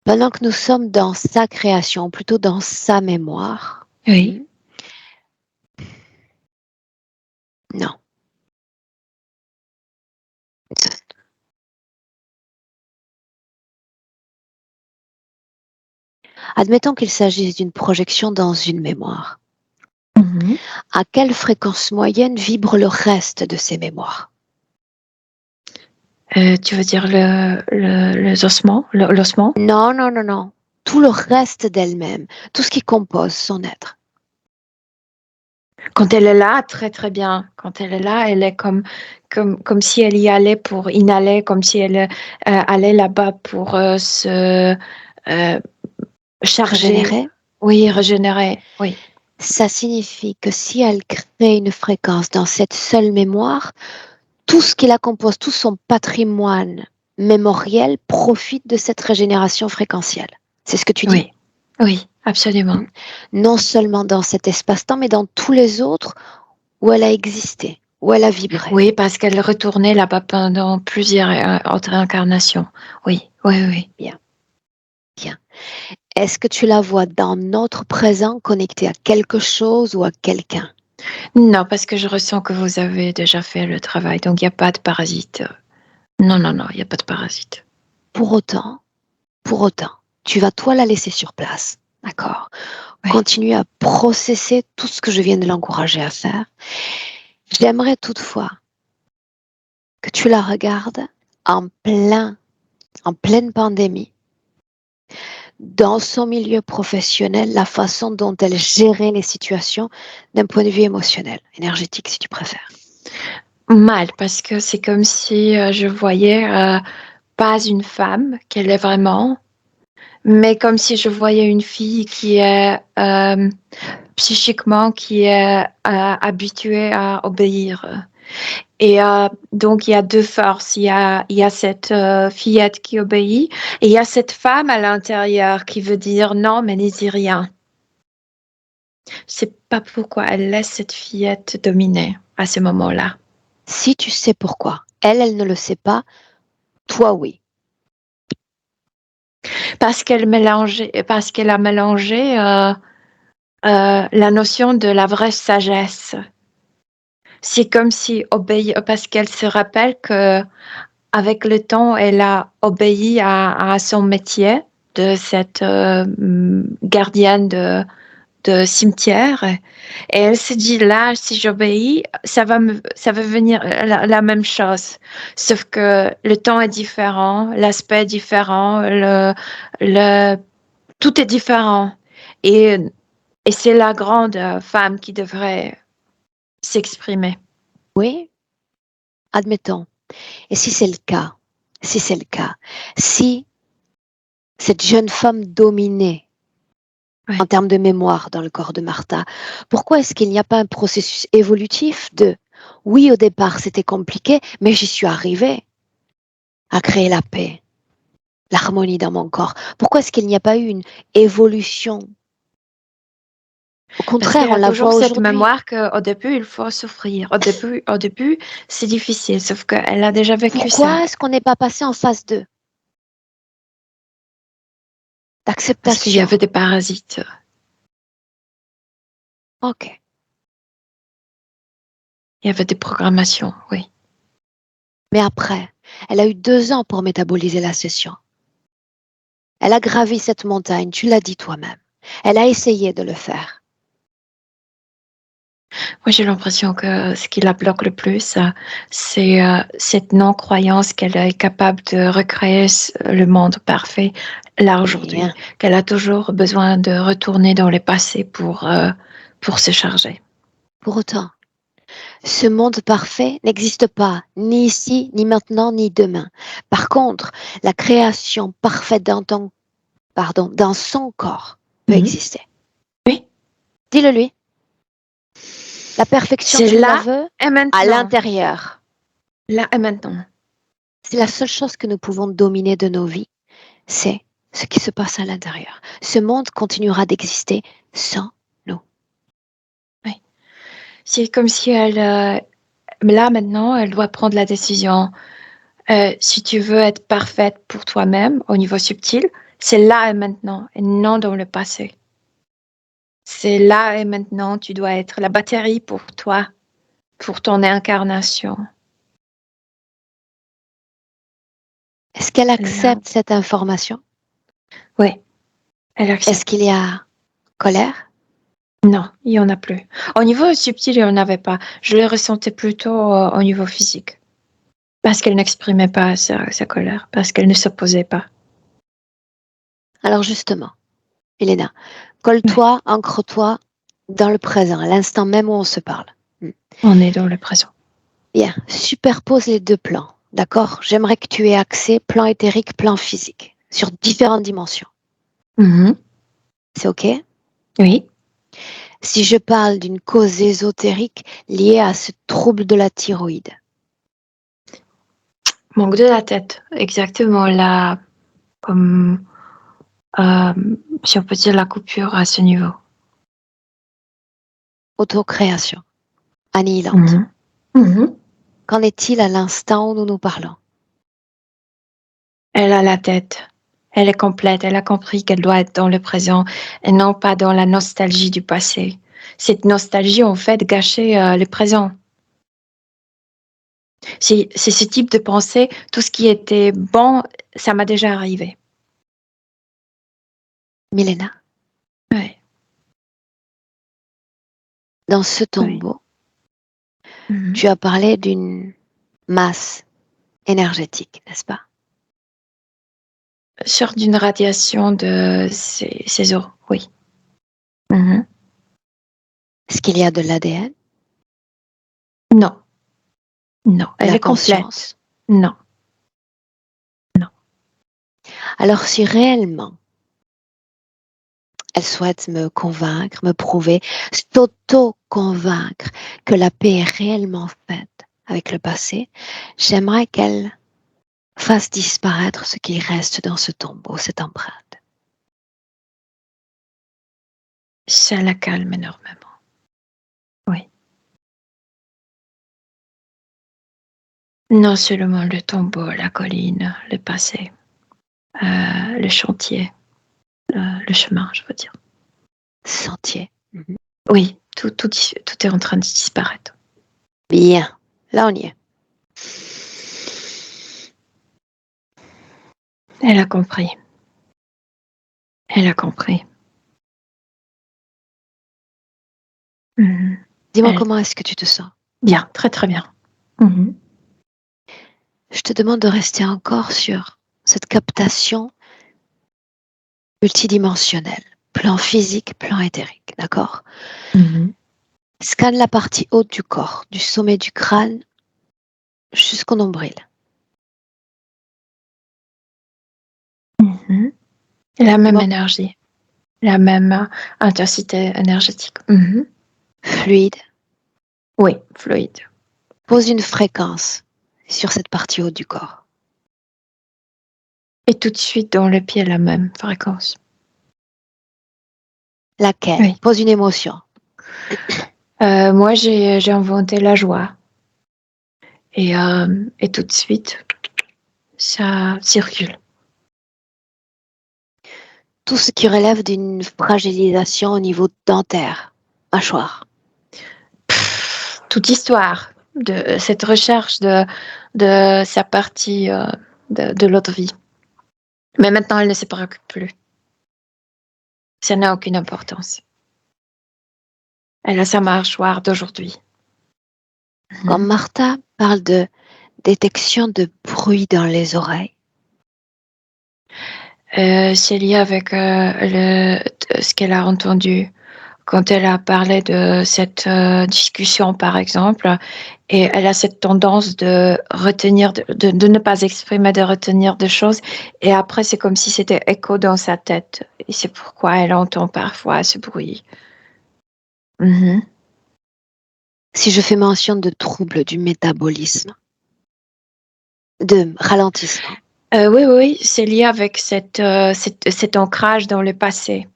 Pendant que nous sommes dans sa création, plutôt dans sa mémoire. Oui. Non. Admettons qu'il s'agisse d'une projection dans une mémoire. À quelle fréquence moyenne vibre le reste de ces mémoires? Tu veux dire l'ossement? Non, non, non, non. Tout le reste d'elle-même, tout ce qui compose son être. Quand elle est là, très très bien. Quand elle est là, elle est comme si elle y allait pour inhaler, comme si elle allait là-bas pour se charger. Régénérer? Oui, régénérer. Oui. Ça signifie que si elle crée une fréquence dans cette seule mémoire, tout ce qui la compose, tout son patrimoine mémoriel profite de cette régénération fréquentielle. C'est ce que tu dis? Oui, oui, absolument. Non seulement dans cet espace-temps, mais dans tous les autres où elle a existé, où elle a vibré. Oui, parce qu'elle retournait là-bas pendant plusieurs autres incarnations. Oui, oui, oui. Bien. Bien. Est-ce que tu la vois dans notre présent connectée à quelque chose ou à quelqu'un? Non, parce que je ressens que vous avez déjà fait le travail, donc il n'y a pas de parasite. Non, non, non, il n'y a pas de parasite. Pour autant, tu vas toi la laisser sur place, d'accord? Oui. Continue à processer tout ce que je viens de l'encourager à faire. J'aimerais toutefois que tu la regardes en pleine pandémie, dans son milieu professionnel, la façon dont elle gérait les situations d'un point de vue émotionnel, énergétique si tu préfères. Mal, parce que c'est comme si je voyais pas une femme qu'elle est vraiment, mais comme si je voyais une fille qui est psychiquement qui est habituée à obéir. Et donc, il y a deux forces. Il y a cette fillette qui obéit et il y a cette femme à l'intérieur qui veut dire non, mais n'y dis rien. Je sais pas pourquoi elle laisse cette fillette dominer à ce moment-là. Si tu sais pourquoi, elle ne le sait pas, toi oui. Parce qu'elle a mélangé la notion de la vraie sagesse. C'est comme si parce qu'elle se rappelle que avec le temps, elle a obéi à son métier de cette gardienne de cimetière. Et elle se dit là, si j'obéis, ça va venir la même chose. Sauf que le temps est différent, l'aspect est différent, tout est différent. Et c'est la grande femme qui devrait s'exprimer. Oui, admettons. Et si c'est le cas, si cette jeune femme dominait en termes de mémoire dans le corps de Martha, pourquoi est-ce qu'il n'y a pas un processus évolutif de oui, au départ c'était compliqué, mais j'y suis arrivée à créer la paix, l'harmonie dans mon corps. Pourquoi est-ce qu'il n'y a pas eu une évolution? Au contraire, on la voit aujourd'hui. Cette mémoire qu'au début, il faut souffrir. Au début, c'est difficile, sauf qu'elle a déjà vécu ça. Pourquoi est-ce qu'on n'est pas passé en phase 2 d'acceptation? Parce qu'il y avait des parasites. Ok. Il y avait des programmations, oui. Mais après, elle a eu 2 ans pour métaboliser la session. Elle a gravi cette montagne, tu l'as dit toi-même. Elle a essayé de le faire. Moi, j'ai l'impression que ce qui la bloque le plus, c'est cette non-croyance qu'elle est capable de recréer le monde parfait là aujourd'hui, Bien. qu'elle a toujours besoin de retourner dans le passé pour se charger. Pour autant, ce monde parfait n'existe pas, ni ici, ni maintenant, ni demain. Par contre, la création parfaite dans son corps peut exister. Oui, Dis-le lui. La perfection, c'est tu la là veux et à maintenant. l'intérieur. Là et maintenant. C'est la seule chose que nous pouvons dominer de nos vies, c'est ce qui se passe à l'intérieur. Ce monde continuera d'exister sans nous. C'est comme si elle, là maintenant, elle doit prendre la décision. Si tu veux être parfaite pour toi-même au niveau subtil, c'est là et maintenant, et non dans le passé. C'est là et maintenant, tu dois être la batterie pour toi, pour ton incarnation. Est-ce qu'elle Là. accepte cette information? Oui, elle Est-ce accepte. qu'il y a colère? Non, il n'y en a plus. Au niveau subtil, il n'y en avait pas. Je le ressentais plutôt au niveau physique. Parce qu'elle n'exprimait pas sa colère, parce qu'elle ne s'opposait pas. Alors justement, Elena, colle-toi, ancre-toi dans le présent, à l'instant même où on se parle. On est dans le présent. Bien, superpose les deux plans, d'accord? J'aimerais que tu aies accès, plan éthérique, plan physique, sur différentes dimensions. Mhm. C'est OK? Oui. Si je parle d'une cause ésotérique liée à ce trouble de la thyroïde, Manque de la tête, exactement là, comme euh, si on peut dire la coupure à ce niveau. autocréation, annihilante. Mhm. Qu'en est-il à l'instant où nous nous parlons? Elle a la tête. Elle est complète. Elle a compris qu'elle doit être dans le présent et non pas dans la nostalgie du passé. Cette nostalgie, en fait, gâchait le présent. C'est ce type de pensée. Tout ce qui était bon, ça m'a déjà arrivé. Milena, Ouais. dans ce tombeau, Mhm. tu as parlé d'une masse énergétique, n'est-ce pas? Sorte d'une radiation de ces os, oui. Mhm. Est-ce qu'il y a de l'ADN, Non, non, de elle la est complète. conscience? Non. Alors si réellement elle souhaite me convaincre, me prouver, s'auto-convaincre que la paix est réellement faite avec le passé, j'aimerais qu'elle fasse disparaître ce qui reste dans ce tombeau, cette empreinte. Ça la calme énormément. Oui. Non seulement le tombeau, la colline, le passé, le chantier, le chemin, je veux dire. Sentier. Oui, tout est en train de disparaître. Bien, là on y est. Elle a compris. Elle a compris. Mhm. Dis-moi Elle- comment est-ce que tu te sens? Bien, très très bien. Mhm. Je te demande de rester encore sur cette captation multidimensionnelle, plan physique, plan éthérique, d'accord? Mhm. Scanne la partie haute du corps, du sommet du crâne jusqu'au nombril. Mhm. La même Dis-moi, énergie, la même intensité énergétique. Mhm. fluide, Oui, fluide. pose une fréquence sur cette partie haute du corps. Et tout de suite dans le pied, la même fréquence. Laquelle? Oui. Pose une émotion. Moi, j'ai inventé la joie. Et tout de suite, ça circule. Tout ce qui relève d'une fragilisation au niveau dentaire, mâchoire. Toute histoire de cette recherche de sa partie de l'autre vie. Mais maintenant, elle ne se préoccupe plus. Ça n'a aucune importance. Elle a sa mâchoire d'aujourd'hui. Quand Martha parle de détection de bruit dans les oreilles, C'est lié avec ce qu'elle a entendu quand elle a parlé de cette discussion, par exemple, et elle a cette tendance de retenir, de ne pas exprimer, de retenir des choses, et après c'est comme si c'était écho dans sa tête, et c'est pourquoi elle entend parfois ce bruit. Mhm. si je fais mention de troubles du métabolisme, de ralentissement, Oui, c'est lié avec cet ancrage dans le passé.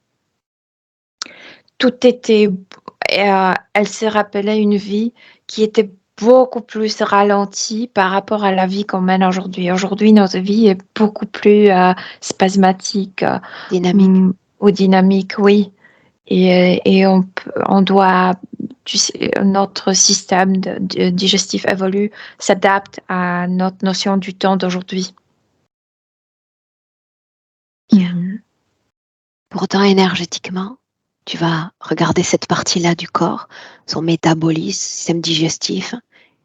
Tout était, elle s'est rappelé une vie qui était beaucoup plus ralentie par rapport à la vie qu'on mène aujourd'hui. Aujourd'hui, notre vie est beaucoup plus spasmatique dynamique. ou dynamique, oui. Et on doit, tu sais, notre système digestif évolue, s'adapte à notre notion du temps d'aujourd'hui. Mhm. Pourtant, énergétiquement, tu vas regarder cette partie-là du corps, son métabolisme, système digestif,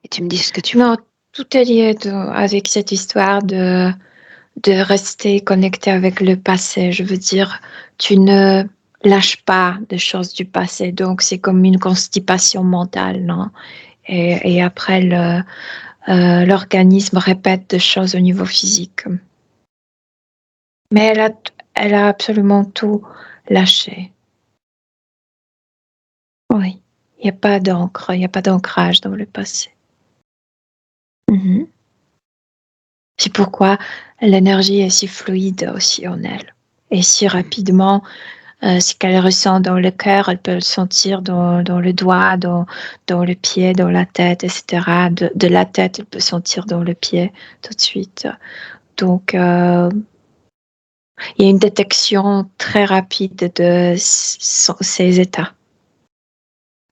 et tu me dis ce que tu Non, vois. tout est lié avec cette histoire de rester connecté avec le passé. Je veux dire, tu ne lâches pas des choses du passé. Donc, c'est comme une constipation mentale, non? Et après, l'organisme répète des choses au niveau physique. Mais elle a absolument tout lâché. Oui. Il n'y a pas d'encre, il n'y a pas d'ancrage dans le passé. Mhm. C'est pourquoi l'énergie est si fluide aussi en elle. Et si rapidement, ce qu'elle ressent dans le cœur, elle peut le sentir dans le doigt, dans le pied, dans la tête, etc. De la tête, elle peut sentir dans le pied tout de suite. Donc, il y a une détection très rapide de ces états.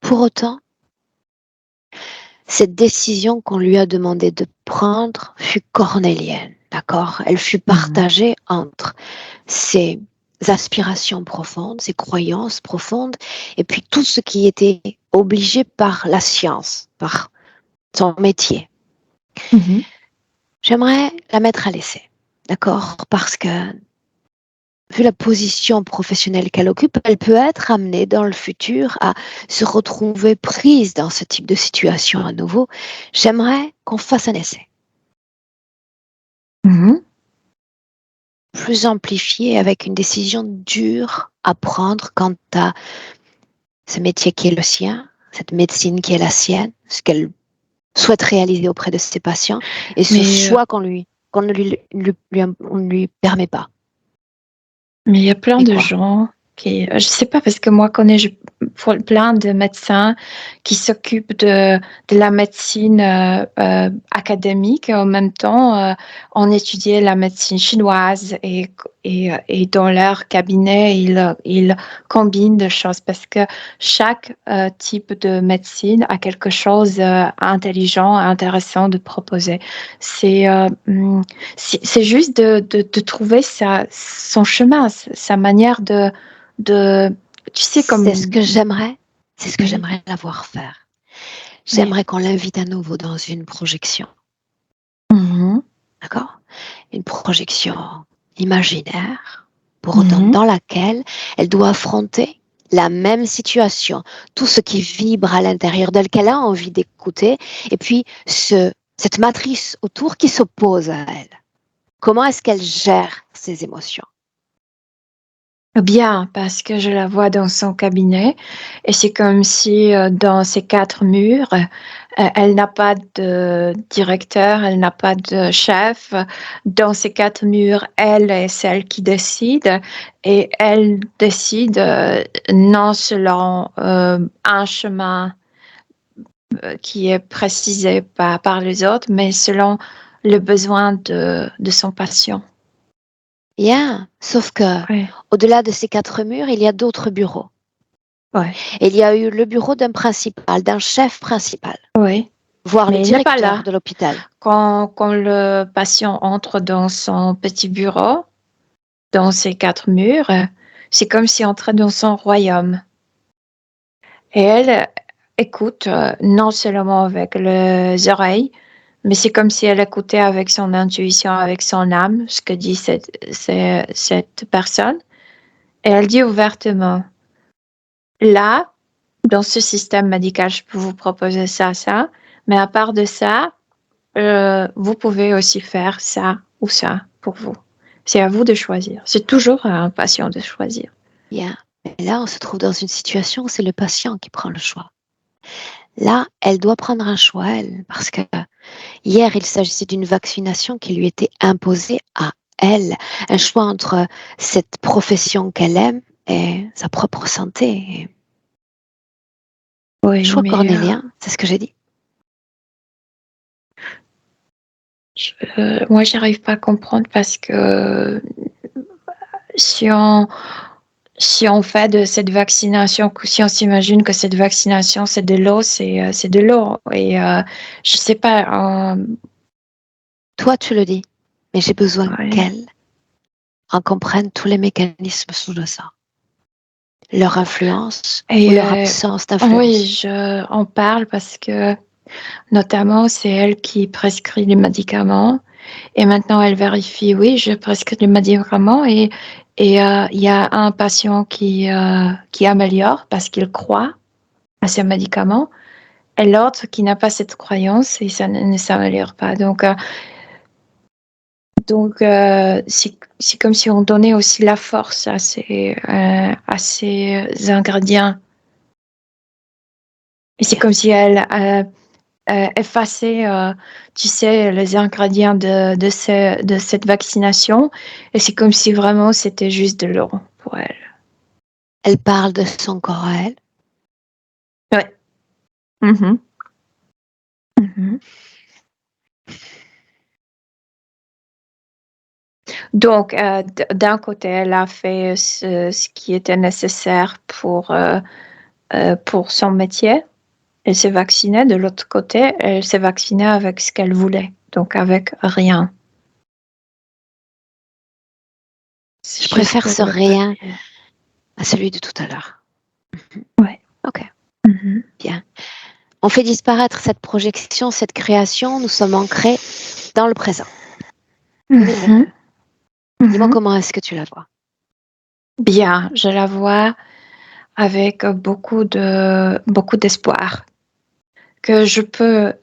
Pour autant, cette décision qu'on lui a demandé de prendre fut cornélienne, d'accord? Elle fut partagée entre ses aspirations profondes, ses croyances profondes, et puis tout ce qui était obligé par la science, par son métier. Mhm. J'aimerais la mettre à l'essai, d'accord? Parce que vu la position professionnelle qu'elle occupe, elle peut être amenée dans le futur à se retrouver prise dans ce type de situation à nouveau. J'aimerais qu'on fasse un essai Mhm. plus amplifié avec une décision dure à prendre quant à ce métier qui est le sien, cette médecine qui est la sienne, ce qu'elle souhaite réaliser auprès de ses patients et ce choix qu'on ne lui permet pas. Mais il y a plein Et de quoi? gens qui, je sais pas, parce que moi, je connais plein de médecins qui s'occupent de la médecine académique et en même temps, on étudiait la médecine chinoise et dans leur cabinet, ils combinent des choses parce que chaque type de médecine a quelque chose d'intelligent, intéressant de proposer. C'est juste de trouver son chemin, sa manière de tu sais, comme... C'est ce que j'aimerais, c'est ce que Mhm. j'aimerais la voir faire. Oui. J'aimerais qu'on l'invite à nouveau dans une projection, Mhm. d'accord? Une projection imaginaire, pour autant Mhm. dans laquelle elle doit affronter la même situation, tout ce qui vibre à l'intérieur d'elle, qu'elle a envie d'écouter, et puis cette matrice autour qui s'oppose à elle. Comment est-ce qu'elle gère ses émotions? Bien, parce que je la vois dans son cabinet et c'est comme si dans ces 4 murs, elle n'a pas de directeur, elle n'a pas de chef. Dans ces 4 murs, elle est celle qui décide et elle décide non selon un chemin qui est précisé par les autres, mais selon le besoin de son patient. Bien, sauf que Ouais. au-delà de ces 4 murs, il y a d'autres bureaux. Ouais. Et il y a eu le bureau d'un principal, d'un chef principal, Oui. voire le Mais il n'est pas directeur là. de l'hôpital. Quand le patient entre dans son petit bureau, dans ses 4 murs, c'est comme s'il entrait dans son royaume. Et elle écoute non seulement avec les oreilles, mais c'est comme si elle écoutait avec son intuition, avec son âme, ce que dit cette personne. Et elle dit ouvertement, là, dans ce système médical, je peux vous proposer ça, mais à part de ça, vous pouvez aussi faire ça ou ça pour vous. C'est à vous de choisir. C'est toujours à un patient de choisir. Bien. Mais là, on se trouve dans une situation où c'est le patient qui prend le choix. Là, elle doit prendre un choix, elle, parce que hier, il s'agissait d'une vaccination qui lui était imposée à elle. Un choix entre cette profession qu'elle aime et sa propre santé. Oui, Choix mais cornélien, c'est ce que j'ai dit. moi, j'arrive pas à comprendre parce que si on fait de cette vaccination, si on s'imagine que cette vaccination c'est de l'eau, c'est de l'eau. Et je sais pas. Toi, tu le dis, mais j'ai besoin Ouais. qu'elle en comprenne tous les mécanismes sous le sang. Leur influence Et ou leur absence d'influence. oui, je en parle parce que notamment c'est elle qui prescrit les médicaments et maintenant elle vérifie, oui, je prescris les médicaments et il y a un patient qui améliore parce qu'il croit à ces médicaments et l'autre qui n'a pas cette croyance et ça ne s'améliore pas. Donc c'est comme si on donnait aussi la force à ces ingrédients. Et c'est comme si elle effaçait, tu sais, les ingrédients de cette vaccination. Et c'est comme si vraiment c'était juste de l'eau pour elle. Elle parle de son corps à elle. Ouais. Mm-hmm. Mm-hmm. Donc, d'un côté, elle a fait ce qui était nécessaire pour son métier. Elle s'est vaccinée. De l'autre côté, elle s'est vaccinée avec ce qu'elle voulait, donc avec rien. Je préfère ce rien à celui de tout à l'heure. Ouais. Ok. Mm-hmm. Bien. On fait disparaître cette projection, cette création. Nous sommes ancrés dans le présent. Mm-hmm. Dis-moi comment est-ce que tu la vois? Bien, je la vois avec beaucoup d'espoir que je peux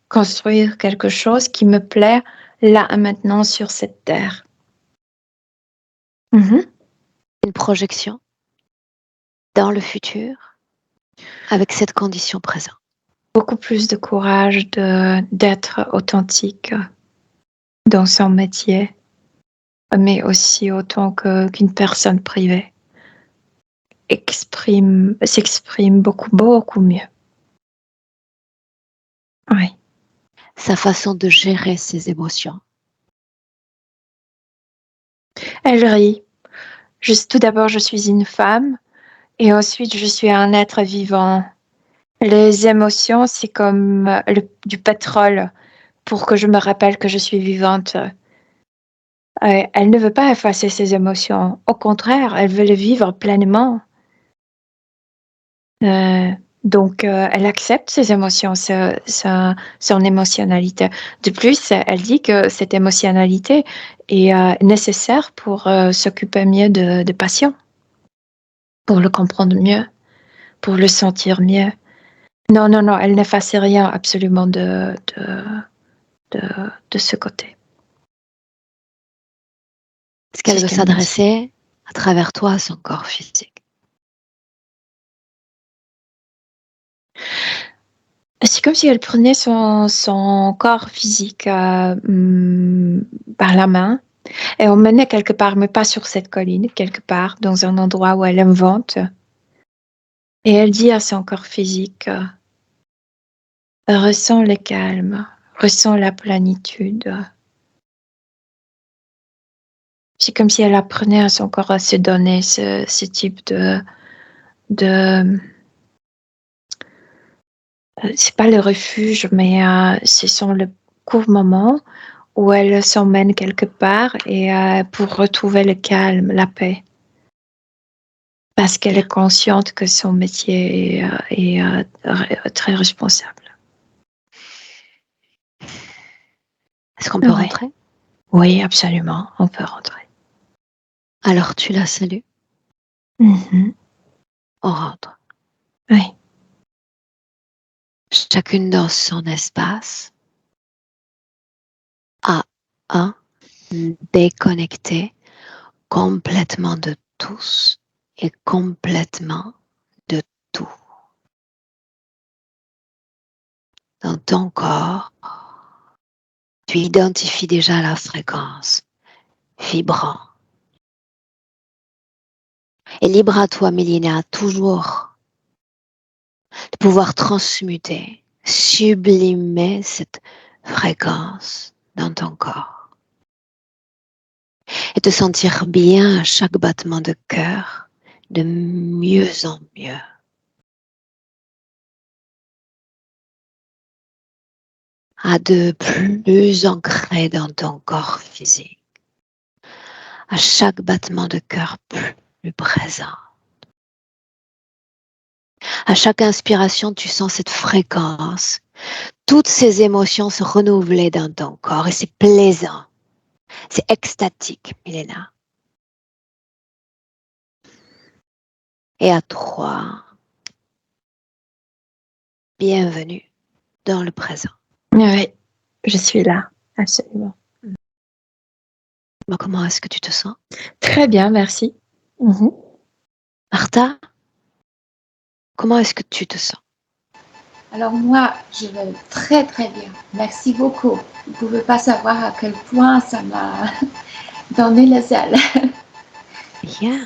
construire quelque chose qui me plaît là et maintenant sur cette terre. Mm-hmm. Une projection dans le futur avec cette condition présente. Beaucoup plus de courage d'être authentique dans son métier, mais aussi autant qu'une personne privée s'exprime beaucoup mieux. Oui. Sa façon de gérer ses émotions. Elle rit. Tout d'abord, je suis une femme et ensuite, je suis un être vivant. Les émotions, c'est comme du pétrole pour que je me rappelle que je suis vivante. Elle ne veut pas effacer ses émotions. Au contraire, elle veut les vivre pleinement. Donc, elle accepte ses émotions, son émotionnalité. De plus, elle dit que cette émotionnalité est nécessaire pour s'occuper mieux de patients, pour le comprendre mieux, pour le sentir mieux. Non, elle n'efface rien absolument de ce côté. Est-ce qu'elle veut s'adresser à travers toi à son corps physique? C'est comme si elle prenait son corps physique par la main et emmenait quelque part, mais pas sur cette colline, quelque part, dans un endroit où elle invente. Et elle dit à son corps physique, ressens le calme, ressens la plénitude. C'est comme si elle apprenait à son corps à se donner ce type de c'est pas le refuge, mais ce sont le court moment où elle s'emmène quelque part et pour retrouver le calme, la paix. Parce qu'elle est consciente que son métier est très responsable. Est-ce qu'on peut Oui. rentrer? Oui, absolument, on peut rentrer. Alors tu la salues, Mhm. on rentre. Oui. Chacune dans son espace, à un, déconnecté complètement de tous et complètement de tout. Dans ton corps, tu identifies déjà la fréquence vibrant. Et libre à toi, Mélina, toujours de pouvoir transmuter, sublimer cette fréquence dans ton corps et te sentir bien à chaque battement de cœur de mieux en mieux. À de plus ancré dans ton corps physique. À chaque battement de cœur plus présent. À chaque inspiration, tu sens cette fréquence. Toutes ces émotions se renouveler dans ton corps et c'est plaisant. C'est extatique, Milena. Et à 3, bienvenue dans le présent. Oui, je suis là, absolument. Comment est-ce que tu te sens? Très bien, merci. Mhm. Martha, comment est-ce que tu te sens? Alors moi, je vais très très bien. Merci beaucoup. Vous ne pouvez pas savoir à quel point ça m'a donné les ailes. Bien.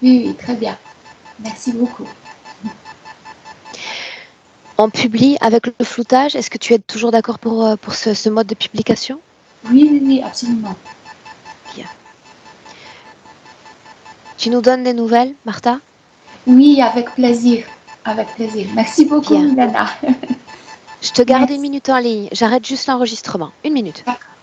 Oui, très bien. Merci beaucoup. On publie avec le floutage. Est-ce que tu es toujours d'accord pour ce mode de publication? Oui, absolument. Bien. Tu nous donnes des nouvelles, Martha? Oui, avec plaisir. Avec plaisir. Merci beaucoup, Bien. Milena. Je te garde Merci. une minute en ligne. J'arrête juste l'enregistrement. Une minute. D'accord.